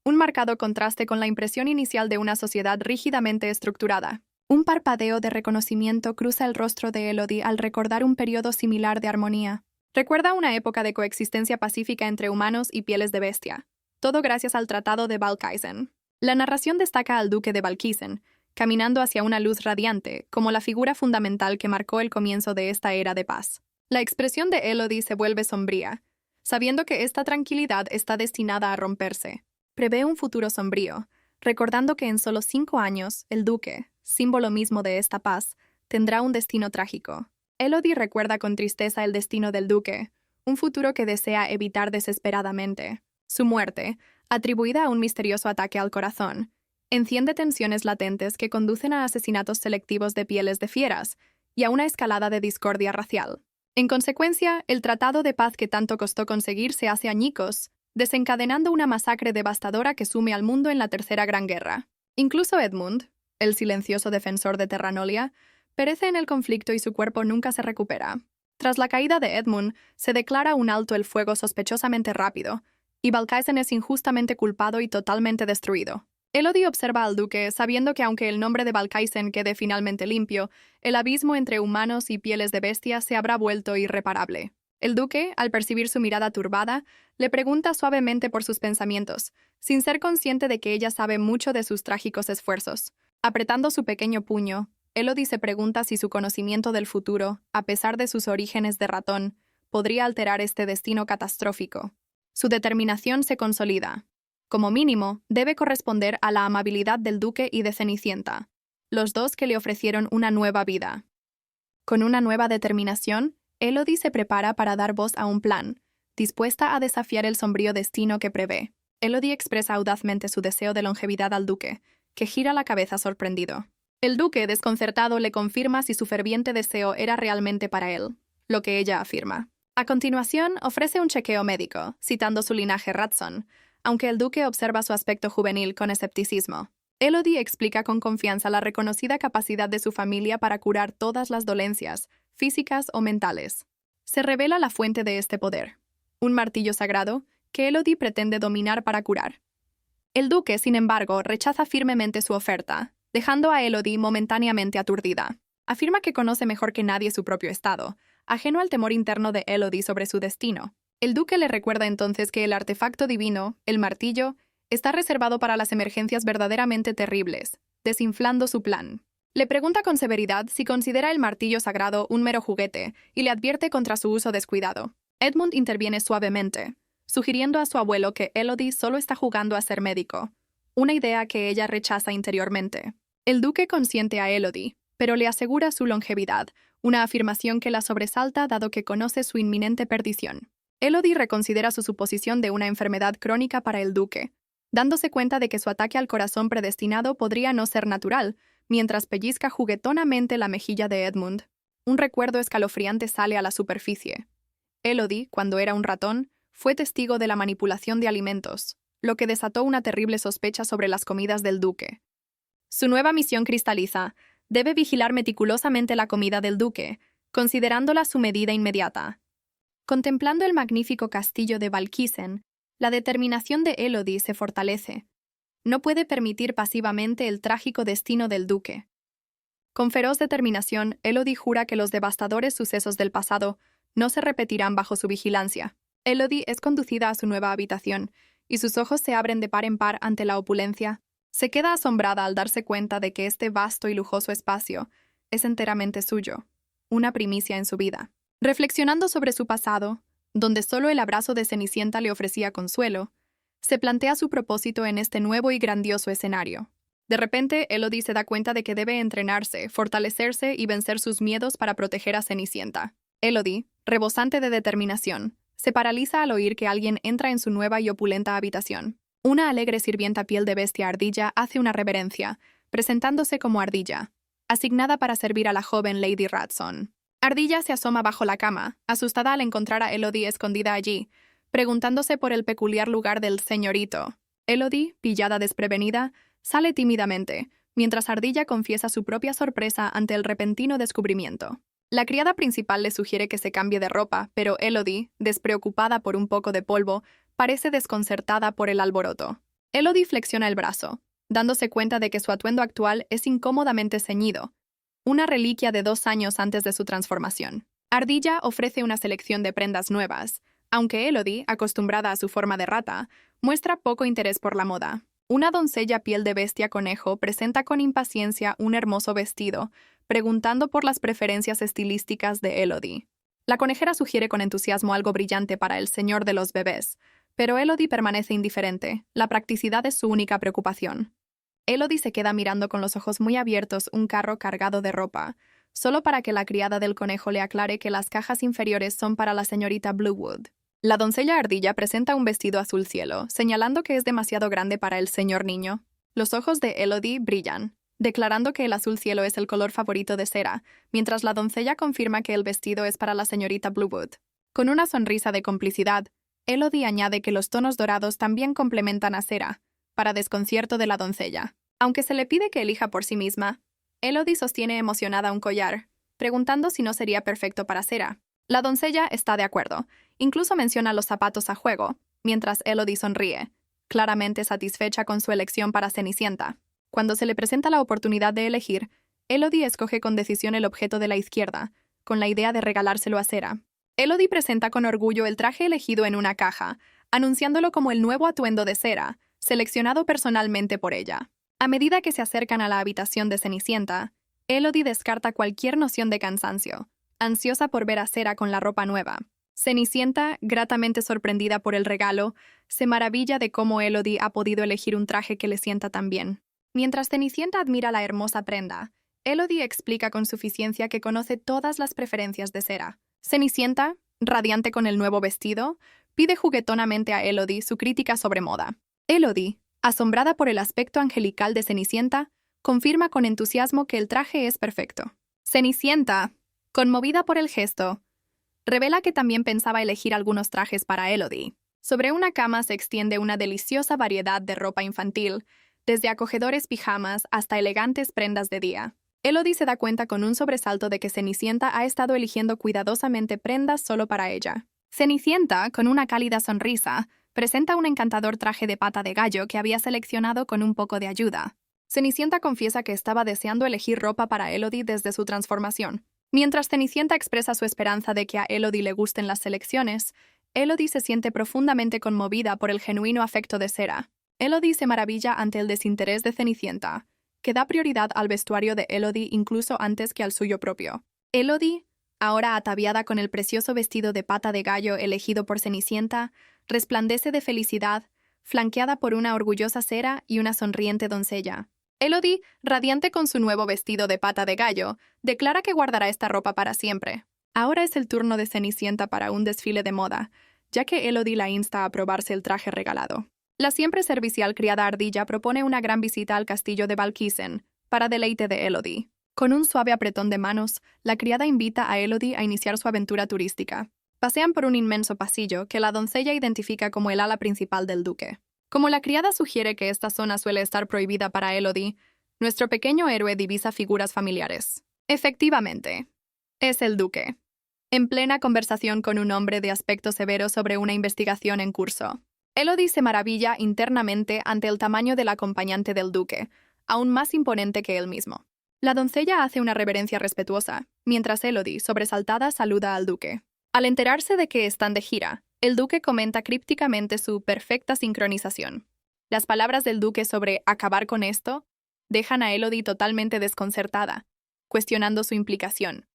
Un marcado contraste con la impresión inicial de una sociedad rígidamente estructurada. Un parpadeo de reconocimiento cruza el rostro de Elodie al recordar un periodo similar de armonía. Recuerda una época de coexistencia pacífica entre humanos y pieles de bestia. Todo gracias al Tratado de Valkisen. La narración destaca al duque de Valkisen, caminando hacia una luz radiante, como la figura fundamental que marcó el comienzo de esta era de paz. La expresión de Elodie se vuelve sombría, sabiendo que esta tranquilidad está destinada a romperse. Prevé un futuro sombrío, recordando que en solo 5 años, el duque, símbolo mismo de esta paz, tendrá un destino trágico. Elodie recuerda con tristeza el destino del duque, un futuro que desea evitar desesperadamente. Su muerte, atribuida a un misterioso ataque al corazón, enciende tensiones latentes que conducen a asesinatos selectivos de pieles de fieras y a una escalada de discordia racial. En consecuencia, el tratado de paz que tanto costó conseguir se hace añicos, desencadenando una masacre devastadora que sume al mundo en la Tercera Gran Guerra. Incluso Edmund, el silencioso defensor de Terranolia, perece en el conflicto y su cuerpo nunca se recupera. Tras la caída de Edmund, se declara un alto el fuego sospechosamente rápido, y Valkisen es injustamente culpado y totalmente destruido. Elodie observa al duque, sabiendo que aunque el nombre de Valkisen quede finalmente limpio, el abismo entre humanos y pieles de bestia se habrá vuelto irreparable. El duque, al percibir su mirada turbada, le pregunta suavemente por sus pensamientos, sin ser consciente de que ella sabe mucho de sus trágicos esfuerzos. Apretando su pequeño puño, Elodie se pregunta si su conocimiento del futuro, a pesar de sus orígenes de ratón, podría alterar este destino catastrófico. Su determinación se consolida. Como mínimo, debe corresponder a la amabilidad del duque y de Cenicienta. los dos que le ofrecieron una nueva vida. Con una nueva determinación, Elodie se prepara para dar voz a un plan, dispuesta a desafiar el sombrío destino que prevé. Elodie expresa audazmente su deseo de longevidad al duque, que gira la cabeza sorprendido. El duque, desconcertado, le confirma si su ferviente deseo era realmente para él, lo que ella afirma. A continuación, ofrece un chequeo médico, citando su linaje Ratson, aunque el duque observa su aspecto juvenil con escepticismo. Elodie explica con confianza la reconocida capacidad de su familia para curar todas las dolencias, físicas o mentales. Se revela la fuente de este poder, un martillo sagrado que Elodie pretende dominar para curar. El duque, sin embargo, rechaza firmemente su oferta, dejando a Elodie momentáneamente aturdida. Afirma que conoce mejor que nadie su propio estado, ajeno al temor interno de Elodie sobre su destino. El duque le recuerda entonces que el artefacto divino, el martillo, está reservado para las emergencias verdaderamente terribles, desinflando su plan. Le pregunta con severidad si considera el martillo sagrado un mero juguete y le advierte contra su uso descuidado. Edmund interviene suavemente, sugiriendo a su abuelo que Elodie solo está jugando a ser médico, una idea que ella rechaza interiormente. El duque consiente a Elodie, pero le asegura su longevidad, una afirmación que la sobresalta dado que conoce su inminente perdición. Elodie reconsidera su suposición de una enfermedad crónica para el duque, dándose cuenta de que su ataque al corazón predestinado podría no ser natural, mientras pellizca juguetonamente la mejilla de Edmund. Un recuerdo escalofriante sale a la superficie. Elodie, cuando era un ratón, fue testigo de la manipulación de alimentos, lo que desató una terrible sospecha sobre las comidas del duque. Su nueva misión cristaliza: debe vigilar meticulosamente la comida del duque, considerándola su medida inmediata. Contemplando el magnífico castillo de Valkisen, la determinación de Elodie se fortalece. No puede permitir pasivamente el trágico destino del duque. Con feroz determinación, Elodie jura que los devastadores sucesos del pasado no se repetirán bajo su vigilancia. Elodie es conducida a su nueva habitación, y sus ojos se abren de par en par ante la opulencia. Se queda asombrada al darse cuenta de que este vasto y lujoso espacio es enteramente suyo, una primicia en su vida. Reflexionando sobre su pasado, donde solo el abrazo de Cenicienta le ofrecía consuelo, se plantea su propósito en este nuevo y grandioso escenario. De repente, Elodie se da cuenta de que debe entrenarse, fortalecerse y vencer sus miedos para proteger a Cenicienta. Elodie, rebosante de determinación, se paraliza al oír que alguien entra en su nueva y opulenta habitación. Una alegre sirvienta piel de bestia ardilla hace una reverencia, presentándose como Ardilla, asignada para servir a la joven Lady Ratson. Ardilla se asoma bajo la cama, asustada al encontrar a Elodie escondida allí, preguntándose por el peculiar lugar del señorito. Elodie, pillada desprevenida, sale tímidamente, mientras Ardilla confiesa su propia sorpresa ante el repentino descubrimiento. La criada principal le sugiere que se cambie de ropa, pero Elodie, despreocupada por un poco de polvo, parece desconcertada por el alboroto. Elodie flexiona el brazo, dándose cuenta de que su atuendo actual es incómodamente ceñido, una reliquia de 2 años antes de su transformación. Ardilla ofrece una selección de prendas nuevas, aunque Elodie, acostumbrada a su forma de rata, muestra poco interés por la moda. Una doncella piel de bestia conejo presenta con impaciencia un hermoso vestido, preguntando por las preferencias estilísticas de Elodie. La conejera sugiere con entusiasmo algo brillante para el señor de los bebés, pero Elodie permanece indiferente, la practicidad es su única preocupación. Elodie se queda mirando con los ojos muy abiertos un carro cargado de ropa, solo para que la criada del conejo le aclare que las cajas inferiores son para la señorita Bluewood. La doncella ardilla presenta un vestido azul cielo, señalando que es demasiado grande para el señor niño. Los ojos de Elodie brillan, declarando que el azul cielo es el color favorito de Cera, mientras la doncella confirma que el vestido es para la señorita Bluewood. Con una sonrisa de complicidad, Elodie añade que los tonos dorados también complementan a Cera, para desconcierto de la doncella. Aunque se le pide que elija por sí misma, Elodie sostiene emocionada un collar, preguntando si no sería perfecto para Cera. La doncella está de acuerdo, incluso menciona los zapatos a juego, mientras Elodie sonríe, claramente satisfecha con su elección para Cenicienta. Cuando se le presenta la oportunidad de elegir, Elodie escoge con decisión el objeto de la izquierda, con la idea de regalárselo a Cera. Elodie presenta con orgullo el traje elegido en una caja, anunciándolo como el nuevo atuendo de Cera, seleccionado personalmente por ella. A medida que se acercan a la habitación de Cenicienta, Elodie descarta cualquier noción de cansancio, ansiosa por ver a Cera con la ropa nueva. Cenicienta, gratamente sorprendida por el regalo, se maravilla de cómo Elodie ha podido elegir un traje que le sienta tan bien. Mientras Cenicienta admira la hermosa prenda, Elodie explica con suficiencia que conoce todas las preferencias de Cera. Cenicienta, radiante con el nuevo vestido, pide juguetonamente a Elodie su crítica sobre moda. Elodie, asombrada por el aspecto angelical de Cenicienta, confirma con entusiasmo que el traje es perfecto. Cenicienta, conmovida por el gesto, revela que también pensaba elegir algunos trajes para Elodie. Sobre una cama se extiende una deliciosa variedad de ropa infantil, desde acogedores pijamas hasta elegantes prendas de día. Elodie se da cuenta con un sobresalto de que Cenicienta ha estado eligiendo cuidadosamente prendas solo para ella. Cenicienta, con una cálida sonrisa, presenta un encantador traje de pata de gallo que había seleccionado con un poco de ayuda. Cenicienta confiesa que estaba deseando elegir ropa para Elodie desde su transformación. Mientras Cenicienta expresa su esperanza de que a Elodie le gusten las selecciones, Elodie se siente profundamente conmovida por el genuino afecto de Cera. Elodie se maravilla ante el desinterés de Cenicienta, que da prioridad al vestuario de Elodie incluso antes que al suyo propio. Elodie, ahora ataviada con el precioso vestido de pata de gallo elegido por Cenicienta, resplandece de felicidad, flanqueada por una orgullosa Cera y una sonriente doncella. Elodie, radiante con su nuevo vestido de pata de gallo, declara que guardará esta ropa para siempre. Ahora es el turno de Cenicienta para un desfile de moda, ya que Elodie la insta a probarse el traje regalado. La siempre servicial criada ardilla propone una gran visita al castillo de Valkisen, para deleite de Elodie. Con un suave apretón de manos, la criada invita a Elodie a iniciar su aventura turística. Pasean por un inmenso pasillo que la doncella identifica como el ala principal del duque. Como la criada sugiere que esta zona suele estar prohibida para Elodie, nuestro pequeño héroe divisa figuras familiares. Efectivamente, es el duque, en plena conversación con un hombre de aspecto severo sobre una investigación en curso. Elodie se maravilla internamente ante el tamaño del acompañante del duque, aún más imponente que él mismo. La doncella hace una reverencia respetuosa, mientras Elodie, sobresaltada, saluda al duque. Al enterarse de que están de gira, el duque comenta crípticamente su perfecta sincronización. Las palabras del duque sobre acabar con esto dejan a Elodie totalmente desconcertada, cuestionando su implicación.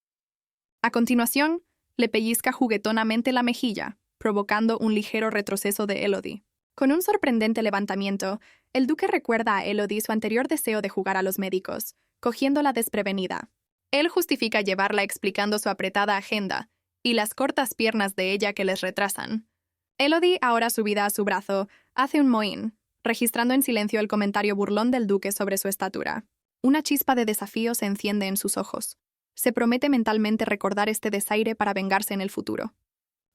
A continuación, le pellizca juguetonamente la mejilla, provocando un ligero retroceso de Elodie. Con un sorprendente levantamiento, el duque recuerda a Elodie su anterior deseo de jugar a los médicos, cogiéndola desprevenida. Él justifica llevarla explicando su apretada agenda y las cortas piernas de ella que les retrasan. Elodie, ahora subida a su brazo, hace un mohín, registrando en silencio el comentario burlón del duque sobre su estatura. Una chispa de desafío se enciende en sus ojos. Se promete mentalmente recordar este desaire para vengarse en el futuro.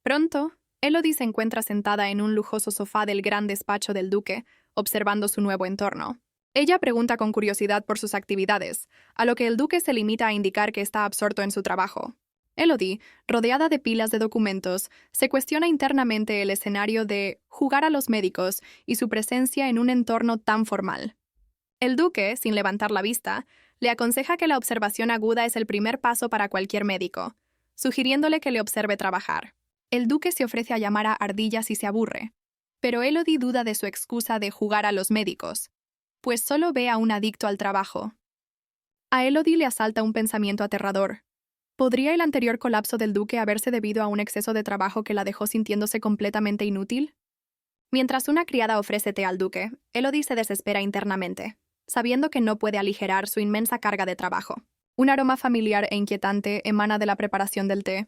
Pronto, Elodie se encuentra sentada en un lujoso sofá del gran despacho del duque, observando su nuevo entorno. Ella pregunta con curiosidad por sus actividades, a lo que el duque se limita a indicar que está absorto en su trabajo. Elodie, rodeada de pilas de documentos, se cuestiona internamente el escenario de jugar a los médicos y su presencia en un entorno tan formal. El duque, sin levantar la vista, le aconseja que la observación aguda es el primer paso para cualquier médico, sugiriéndole que le observe trabajar. El duque se ofrece a llamar a Ardilla si se aburre, pero Elodie duda de su excusa de jugar a los médicos, pues solo ve a un adicto al trabajo. A Elodie le asalta un pensamiento aterrador. ¿Podría el anterior colapso del duque haberse debido a un exceso de trabajo que la dejó sintiéndose completamente inútil? Mientras una criada ofrece té al duque, Elodie se desespera internamente, sabiendo que no puede aligerar su inmensa carga de trabajo. Un aroma familiar e inquietante emana de la preparación del té,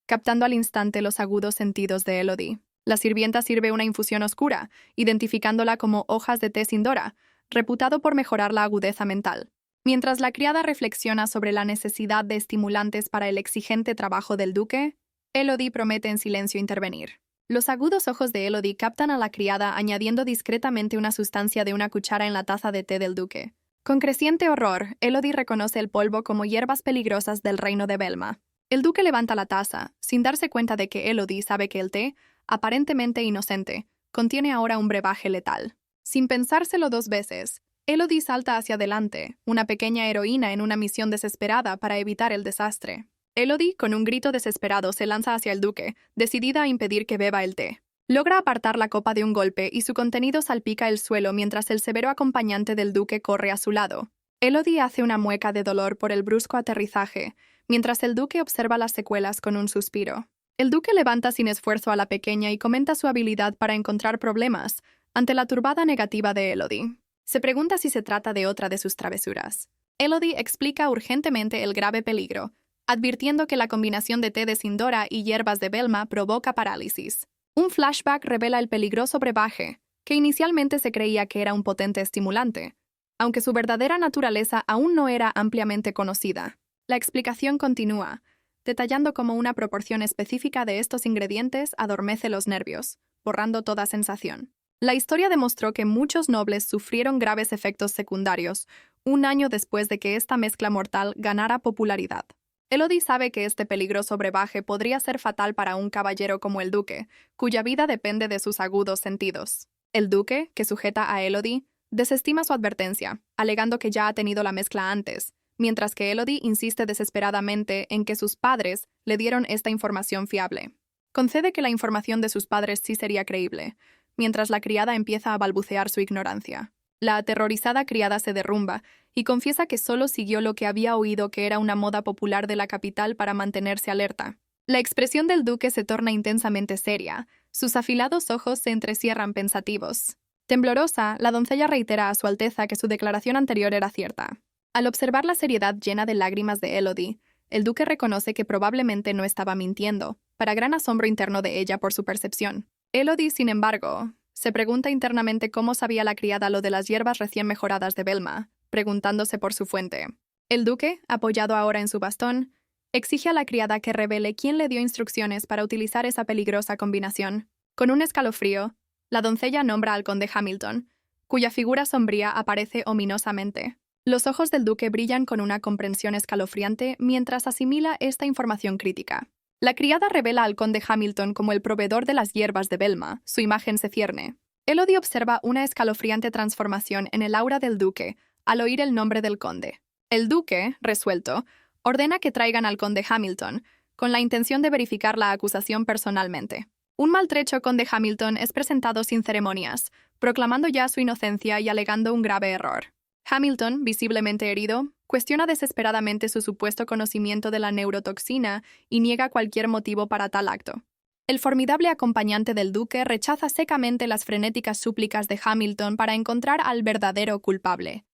captando al instante los agudos sentidos de Elodie. La sirvienta sirve una infusión oscura, identificándola como hojas de té Sindora, reputado por mejorar la agudeza mental. Mientras la criada reflexiona sobre la necesidad de estimulantes para el exigente trabajo del duque, Elodie promete en silencio intervenir. Los agudos ojos de Elodie captan a la criada añadiendo discretamente una sustancia de una cuchara en la taza de té del duque. Con creciente horror, Elodie reconoce el polvo como hierbas peligrosas del reino de Belma. El duque levanta la taza, sin darse cuenta de que Elodie sabe que el té, aparentemente inocente, contiene ahora un brebaje letal. Sin pensárselo dos veces, Elodie salta hacia adelante, una pequeña heroína en una misión desesperada para evitar el desastre. Elodie, con un grito desesperado, se lanza hacia el duque, decidida a impedir que beba el té. Logra apartar la copa de un golpe y su contenido salpica el suelo mientras el severo acompañante del duque corre a su lado. Elodie hace una mueca de dolor por el brusco aterrizaje, mientras el duque observa las secuelas con un suspiro. El duque levanta sin esfuerzo a la pequeña y comenta su habilidad para encontrar problemas ante la turbada negativa de Elodie. Se pregunta si se trata de otra de sus travesuras. Elodie explica urgentemente el grave peligro, advirtiendo que la combinación de té de Sindora y hierbas de Velma provoca parálisis. Un flashback revela el peligroso brebaje, que inicialmente se creía que era un potente estimulante, aunque su verdadera naturaleza aún no era ampliamente conocida. La explicación continúa, detallando cómo una proporción específica de estos ingredientes adormece los nervios, borrando toda sensación. La historia demostró que muchos nobles sufrieron graves efectos secundarios, un año después de que esta mezcla mortal ganara popularidad. Elodie sabe que este peligroso brebaje podría ser fatal para un caballero como el duque, cuya vida depende de sus agudos sentidos. El duque, que sujeta a Elodie, desestima su advertencia, alegando que ya ha tenido la mezcla antes, mientras que Elodie insiste desesperadamente en que sus padres le dieron esta información fiable. Concede que la información de sus padres sí sería creíble, mientras la criada empieza a balbucear su ignorancia. La aterrorizada criada se derrumba y confiesa que solo siguió lo que había oído que era una moda popular de la capital para mantenerse alerta. La expresión del duque se torna intensamente seria, sus afilados ojos se entrecierran pensativos. Temblorosa, la doncella reitera a su Alteza que su declaración anterior era cierta. Al observar la seriedad llena de lágrimas de Elodie, el duque reconoce que probablemente no estaba mintiendo, para gran asombro interno de ella por su percepción. Elodie, sin embargo, se pregunta internamente cómo sabía la criada lo de las hierbas recién mejoradas de Velma, preguntándose por su fuente. El duque, apoyado ahora en su bastón, exige a la criada que revele quién le dio instrucciones para utilizar esa peligrosa combinación. Con un escalofrío, la doncella nombra al conde Hamilton, cuya figura sombría aparece ominosamente. Los ojos del duque brillan con una comprensión escalofriante mientras asimila esta información crítica. La criada revela al conde Hamilton como el proveedor de las hierbas de Velma, su imagen se cierne. Elodie observa una escalofriante transformación en el aura del duque al oír el nombre del conde. El duque, resuelto, ordena que traigan al conde Hamilton, con la intención de verificar la acusación personalmente. Un maltrecho conde Hamilton es presentado sin ceremonias, proclamando ya su inocencia y alegando un grave error. Hamilton, visiblemente herido, cuestiona desesperadamente su supuesto conocimiento de la neurotoxina y niega cualquier motivo para tal acto. El formidable acompañante del duque rechaza secamente las frenéticas súplicas de Hamilton para encontrar al verdadero culpable.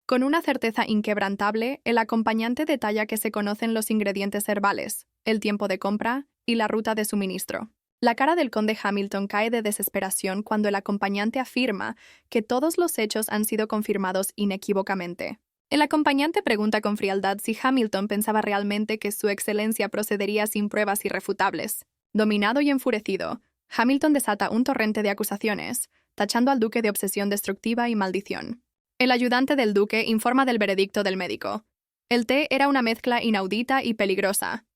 Con una certeza inquebrantable, el acompañante detalla que se conocen los ingredientes herbales, el tiempo de compra y la ruta de suministro. La cara del conde Hamilton cae de desesperación cuando el acompañante afirma que todos los hechos han sido confirmados inequívocamente. El acompañante pregunta con frialdad si Hamilton pensaba realmente que su excelencia procedería sin pruebas irrefutables. Dominado y enfurecido, Hamilton desata un torrente de acusaciones, tachando al duque de obsesión destructiva y maldición. El ayudante del duque informa del veredicto del médico. El té era una mezcla inaudita y peligrosa.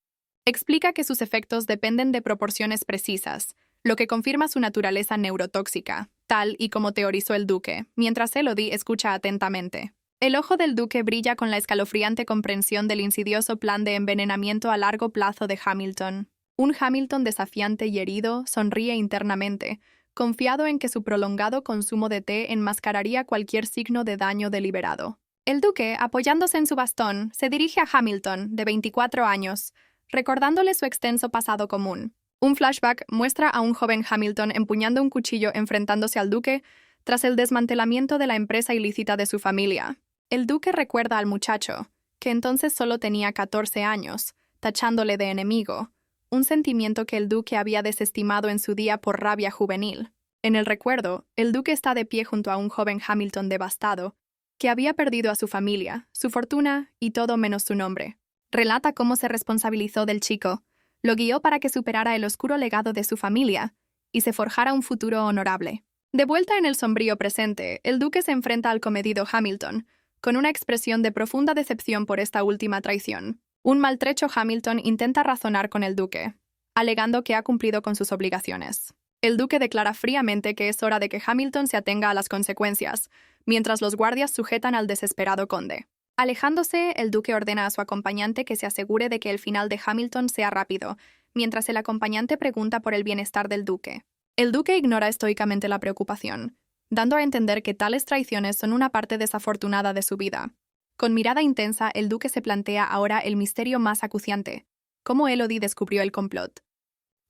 Explica que sus efectos dependen de proporciones precisas, lo que confirma su naturaleza neurotóxica, tal y como teorizó el duque, mientras Elodie escucha atentamente. El ojo del duque brilla con la escalofriante comprensión del insidioso plan de envenenamiento a largo plazo de Hamilton. Un Hamilton desafiante y herido sonríe internamente, confiado en que su prolongado consumo de té enmascararía cualquier signo de daño deliberado. El duque, apoyándose en su bastón, se dirige a Hamilton, de 24 años, recordándole su extenso pasado común. Un flashback muestra a un joven Hamilton empuñando un cuchillo enfrentándose al duque tras el desmantelamiento de la empresa ilícita de su familia. El duque recuerda al muchacho, que entonces solo tenía 14 años, tachándole de enemigo, un sentimiento que el duque había desestimado en su día por rabia juvenil. En el recuerdo, el duque está de pie junto a un joven Hamilton devastado, que había perdido a su familia, su fortuna y todo menos su nombre. Relata cómo se responsabilizó del chico, lo guió para que superara el oscuro legado de su familia y se forjara un futuro honorable. De vuelta en el sombrío presente, el duque se enfrenta al comedido Hamilton, con una expresión de profunda decepción por esta última traición. Un maltrecho Hamilton intenta razonar con el duque, alegando que ha cumplido con sus obligaciones. El duque declara fríamente que es hora de que Hamilton se atenga a las consecuencias, mientras los guardias sujetan al desesperado conde. Alejándose, el duque ordena a su acompañante que se asegure de que el final de Hamilton sea rápido, mientras el acompañante pregunta por el bienestar del duque. El duque ignora estoicamente la preocupación, dando a entender que tales traiciones son una parte desafortunada de su vida. Con mirada intensa, el duque se plantea ahora el misterio más acuciante: ¿cómo Elodie descubrió el complot?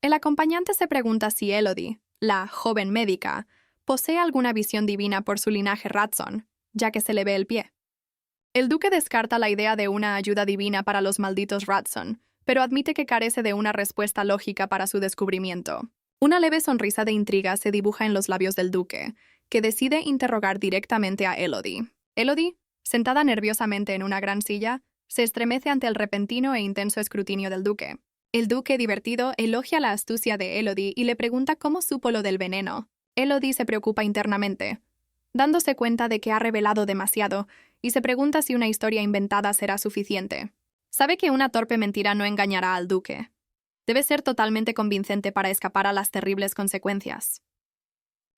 El acompañante se pregunta si Elodie, la joven médica, posee alguna visión divina por su linaje Ratson, ya que se le ve el pie. El duque descarta la idea de una ayuda divina para los malditos Ratson, pero admite que carece de una respuesta lógica para su descubrimiento. Una leve sonrisa de intriga se dibuja en los labios del duque, que decide interrogar directamente a Elodie. Elodie, sentada nerviosamente en una gran silla, se estremece ante el repentino e intenso escrutinio del duque. El duque, divertido, elogia la astucia de Elodie y le pregunta cómo supo lo del veneno. Elodie se preocupa internamente, dándose cuenta de que ha revelado demasiado, y se pregunta si una historia inventada será suficiente. Sabe que una torpe mentira no engañará al duque. Debe ser totalmente convincente para escapar a las terribles consecuencias.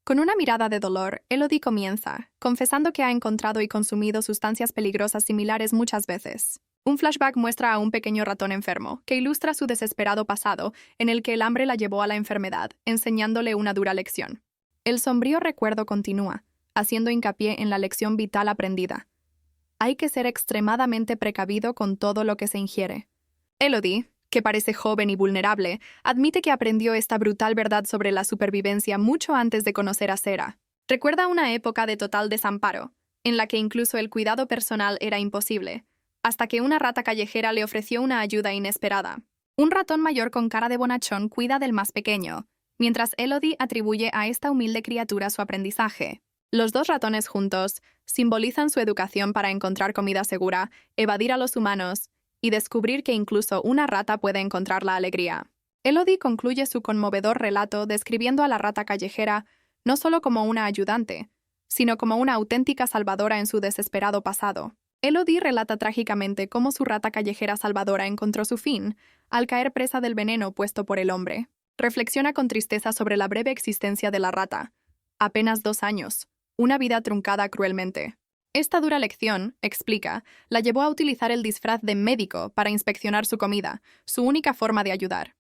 Con una mirada de dolor, Elodie comienza, confesando que ha encontrado y consumido sustancias peligrosas similares muchas veces. Un flashback muestra a un pequeño ratón enfermo, que ilustra su desesperado pasado, en el que el hambre la llevó a la enfermedad, enseñándole una dura lección. El sombrío recuerdo continúa, haciendo hincapié en la lección vital aprendida. Hay que ser extremadamente precavido con todo lo que se ingiere. Elodie, que parece joven y vulnerable, admite que aprendió esta brutal verdad sobre la supervivencia mucho antes de conocer a Sarah. Recuerda una época de total desamparo, en la que incluso el cuidado personal era imposible, hasta que una rata callejera le ofreció una ayuda inesperada. Un ratón mayor con cara de bonachón cuida del más pequeño, mientras Elodie atribuye a esta humilde criatura su aprendizaje. Los dos ratones juntos simbolizan su educación para encontrar comida segura, evadir a los humanos y descubrir que incluso una rata puede encontrar la alegría. Elodie concluye su conmovedor relato describiendo a la rata callejera no solo como una ayudante, sino como una auténtica salvadora en su desesperado pasado. Elodie relata trágicamente cómo su rata callejera salvadora encontró su fin al caer presa del veneno puesto por el hombre. Reflexiona con tristeza sobre la breve existencia de la rata. Apenas 2 años. Una vida truncada cruelmente. Esta dura lección, explica, la llevó a utilizar el disfraz de médico para inspeccionar su comida, su única forma de ayudar.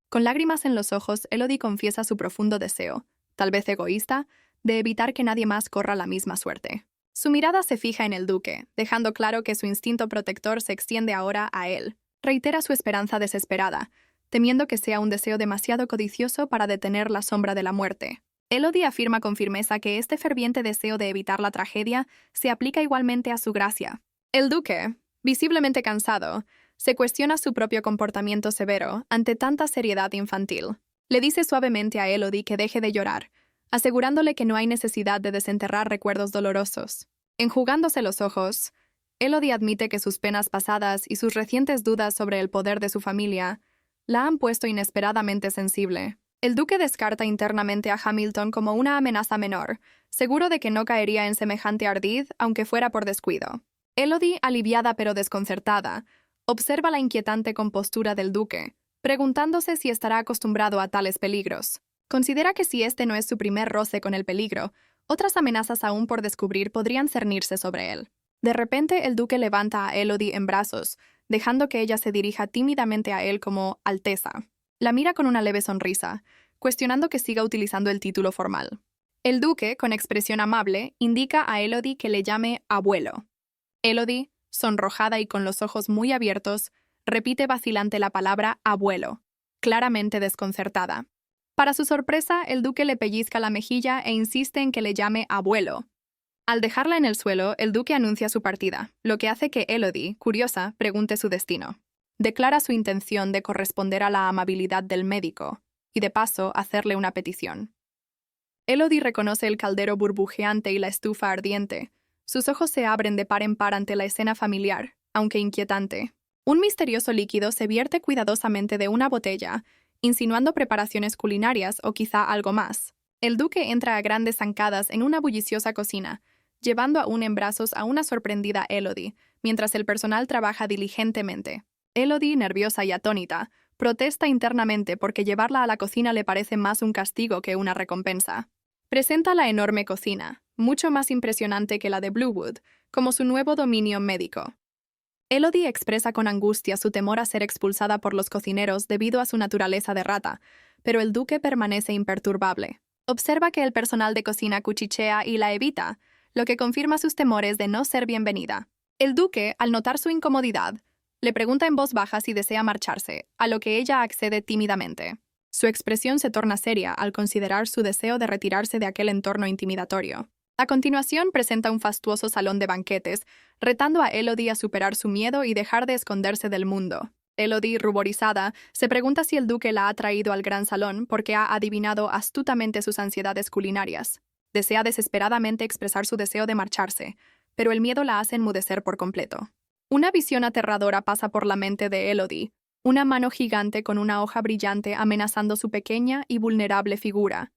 Con lágrimas en los ojos, Elodie confiesa su profundo deseo, tal vez egoísta, de evitar que nadie más corra la misma suerte. Su mirada se fija en el duque, dejando claro que su instinto protector se extiende ahora a él. Reitera su esperanza desesperada, temiendo que sea un deseo demasiado codicioso para detener la sombra de la muerte. Elodie afirma con firmeza que este ferviente deseo de evitar la tragedia se aplica igualmente a su gracia. El duque, visiblemente cansado, se cuestiona su propio comportamiento severo ante tanta seriedad infantil. Le dice suavemente a Elodie que deje de llorar, asegurándole que no hay necesidad de desenterrar recuerdos dolorosos. Enjugándose los ojos, Elodie admite que sus penas pasadas y sus recientes dudas sobre el poder de su familia la han puesto inesperadamente sensible. El duque descarta internamente a Hamilton como una amenaza menor, seguro de que no caería en semejante ardid aunque fuera por descuido. Elodie, aliviada pero desconcertada, observa la inquietante compostura del duque, preguntándose si estará acostumbrado a tales peligros. Considera que si este no es su primer roce con el peligro, otras amenazas aún por descubrir podrían cernirse sobre él. De repente, el duque levanta a Elodie en brazos, dejando que ella se dirija tímidamente a él como Alteza. La mira con una leve sonrisa, cuestionando que siga utilizando el título formal. El duque, con expresión amable, indica a Elodie que le llame abuelo. Elodie, sonrojada y con los ojos muy abiertos, repite vacilante la palabra abuelo, claramente desconcertada. Para su sorpresa, el duque le pellizca la mejilla e insiste en que le llame abuelo. Al dejarla en el suelo, el duque anuncia su partida, lo que hace que Elodie, curiosa, pregunte su destino. Declara su intención de corresponder a la amabilidad del médico y, de paso, hacerle una petición. Elodie reconoce el caldero burbujeante y la estufa ardiente. Sus ojos se abren de par en par ante la escena familiar, aunque inquietante. Un misterioso líquido se vierte cuidadosamente de una botella, insinuando preparaciones culinarias o quizá algo más. El duque entra a grandes zancadas en una bulliciosa cocina, llevando aún en brazos a una sorprendida Elodie, mientras el personal trabaja diligentemente. Elodie, nerviosa y atónita, protesta internamente porque llevarla a la cocina le parece más un castigo que una recompensa. Presenta la enorme cocina, mucho más impresionante que la de Bluewood, como su nuevo dominio médico. Elodie expresa con angustia su temor a ser expulsada por los cocineros debido a su naturaleza de rata, pero el duque permanece imperturbable. Observa que el personal de cocina cuchichea y la evita, lo que confirma sus temores de no ser bienvenida. El duque, al notar su incomodidad, le pregunta en voz baja si desea marcharse, a lo que ella accede tímidamente. Su expresión se torna seria al considerar su deseo de retirarse de aquel entorno intimidatorio. A continuación, presenta un fastuoso salón de banquetes, retando a Elodie a superar su miedo y dejar de esconderse del mundo. Elodie, ruborizada, se pregunta si el duque la ha traído al gran salón porque ha adivinado astutamente sus ansiedades culinarias. Desea desesperadamente expresar su deseo de marcharse, pero el miedo la hace enmudecer por completo. Una visión aterradora pasa por la mente de Elodie, una mano gigante con una hoja brillante amenazando su pequeña y vulnerable figura.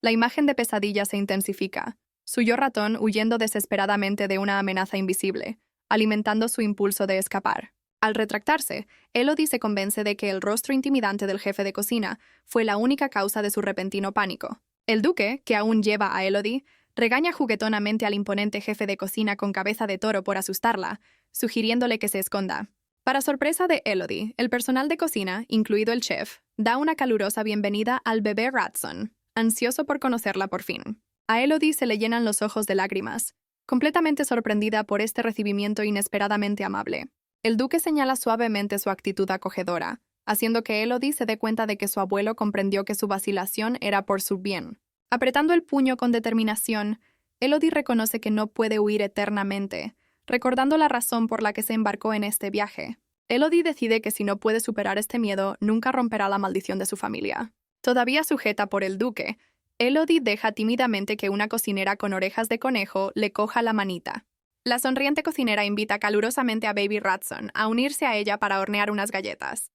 La imagen de pesadilla se intensifica, su yo ratón huyendo desesperadamente de una amenaza invisible, alimentando su impulso de escapar. Al retractarse, Elodie se convence de que el rostro intimidante del jefe de cocina fue la única causa de su repentino pánico. El duque, que aún lleva a Elodie, regaña juguetonamente al imponente jefe de cocina con cabeza de toro por asustarla, sugiriéndole que se esconda. Para sorpresa de Elodie, el personal de cocina, incluido el chef, da una calurosa bienvenida al bebé Ratson, ansioso por conocerla por fin. A Elodie se le llenan los ojos de lágrimas, completamente sorprendida por este recibimiento inesperadamente amable. El duque señala suavemente su actitud acogedora, haciendo que Elodie se dé cuenta de que su abuelo comprendió que su vacilación era por su bien. Apretando el puño con determinación, Elodie reconoce que no puede huir eternamente, recordando la razón por la que se embarcó en este viaje. Elodie decide que si no puede superar este miedo, nunca romperá la maldición de su familia. Todavía sujeta por el duque, Elodie deja tímidamente que una cocinera con orejas de conejo le coja la manita. La sonriente cocinera invita calurosamente a Baby Ratson a unirse a ella para hornear unas galletas.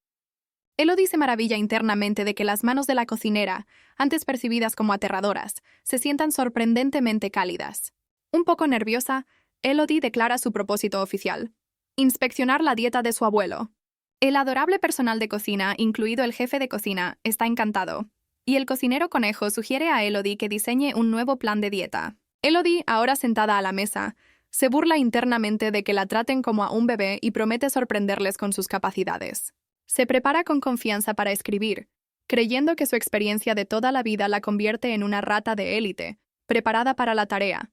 Elodie se maravilla internamente de que las manos de la cocinera, antes percibidas como aterradoras, se sientan sorprendentemente cálidas. Un poco nerviosa, Elodie declara su propósito oficial: inspeccionar la dieta de su abuelo. El adorable personal de cocina, incluido el jefe de cocina, está encantado, y el cocinero conejo sugiere a Elodie que diseñe un nuevo plan de dieta. Elodie, ahora sentada a la mesa, se burla internamente de que la traten como a un bebé y promete sorprenderles con sus capacidades. Se prepara con confianza para escribir, creyendo que su experiencia de toda la vida la convierte en una rata de élite, preparada para la tarea.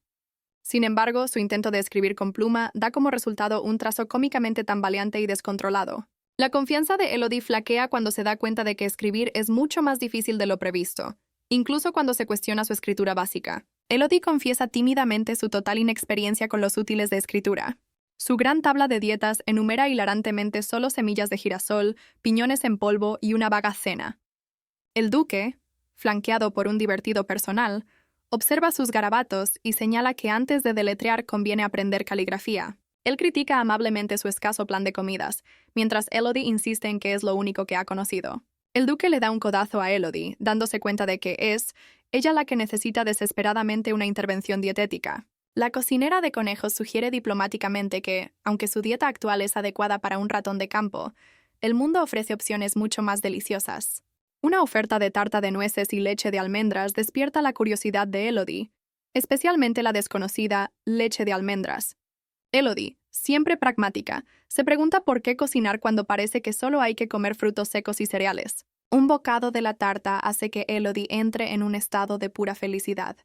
Sin embargo, su intento de escribir con pluma da como resultado un trazo cómicamente tambaleante y descontrolado. La confianza de Elodie flaquea cuando se da cuenta de que escribir es mucho más difícil de lo previsto, incluso cuando se cuestiona su escritura básica. Elodie confiesa tímidamente su total inexperiencia con los útiles de escritura. Su gran tabla de dietas enumera hilarantemente solo semillas de girasol, piñones en polvo y una vaga cena. El duque, flanqueado por un divertido personal, observa sus garabatos y señala que antes de deletrear conviene aprender caligrafía. Él critica amablemente su escaso plan de comidas, mientras Elodie insiste en que es lo único que ha conocido. El duque le da un codazo a Elodie, dándose cuenta de que es ella la que necesita desesperadamente una intervención dietética. La cocinera de conejos sugiere diplomáticamente que, aunque su dieta actual es adecuada para un ratón de campo, el mundo ofrece opciones mucho más deliciosas. Una oferta de tarta de nueces y leche de almendras despierta la curiosidad de Elodie, especialmente la desconocida leche de almendras. Elodie, siempre pragmática, se pregunta por qué cocinar cuando parece que solo hay que comer frutos secos y cereales. Un bocado de la tarta hace que Elodie entre en un estado de pura felicidad,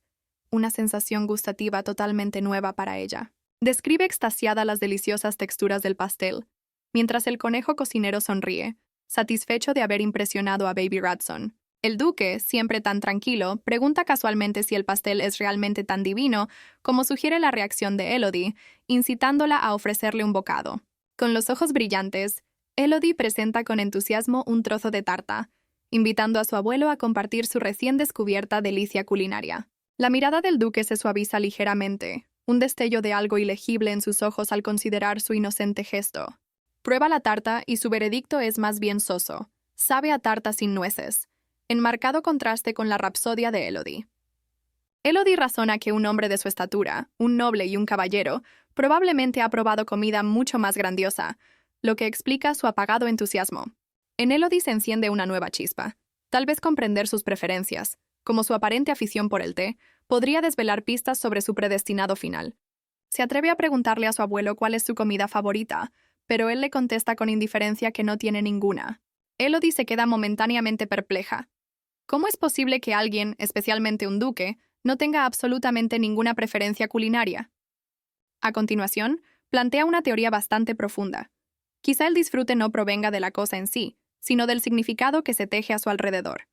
una sensación gustativa totalmente nueva para ella. Describe extasiada las deliciosas texturas del pastel, mientras el conejo cocinero sonríe, satisfecho de haber impresionado a Baby Ratson. El duque, siempre tan tranquilo, pregunta casualmente si el pastel es realmente tan divino como sugiere la reacción de Elodie, incitándola a ofrecerle un bocado. Con los ojos brillantes, Elodie presenta con entusiasmo un trozo de tarta, invitando a su abuelo a compartir su recién descubierta delicia culinaria. La mirada del duque se suaviza ligeramente, un destello de algo ilegible en sus ojos al considerar su inocente gesto. Prueba la tarta y su veredicto es más bien soso. Sabe a tarta sin nueces, en marcado contraste con la rapsodia de Elodie. Elodie razona que un hombre de su estatura, un noble y un caballero, probablemente ha probado comida mucho más grandiosa, lo que explica su apagado entusiasmo. En Elodie se enciende una nueva chispa. Tal vez comprender sus preferencias, como su aparente afición por el té, podría desvelar pistas sobre su predestinado final. Se atreve a preguntarle a su abuelo cuál es su comida favorita, pero él le contesta con indiferencia que no tiene ninguna. Elodie se queda momentáneamente perpleja. ¿Cómo es posible que alguien, especialmente un duque, no tenga absolutamente ninguna preferencia culinaria? A continuación, plantea una teoría bastante profunda. Quizá el disfrute no provenga de la cosa en sí, sino del significado que se teje a su alrededor.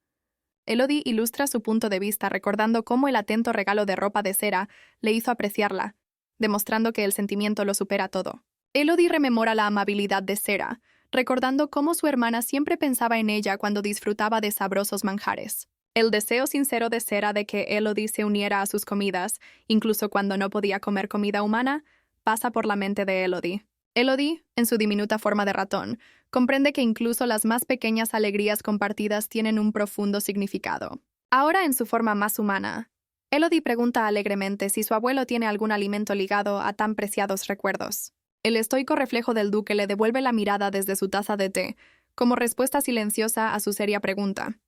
Elodie ilustra su punto de vista recordando cómo el atento regalo de ropa de cera le hizo apreciarla, demostrando que el sentimiento lo supera todo. Elodie rememora la amabilidad de Sarah, recordando cómo su hermana siempre pensaba en ella cuando disfrutaba de sabrosos manjares. El deseo sincero de Sarah de que Elodie se uniera a sus comidas, incluso cuando no podía comer comida humana, pasa por la mente de Elodie. Elodie, en su diminuta forma de ratón, comprende que incluso las más pequeñas alegrías compartidas tienen un profundo significado. Ahora, en su forma más humana, Elodie pregunta alegremente si su abuelo tiene algún alimento ligado a tan preciados recuerdos. El estoico reflejo del duque le devuelve la mirada desde su taza de té, como respuesta silenciosa a su seria pregunta.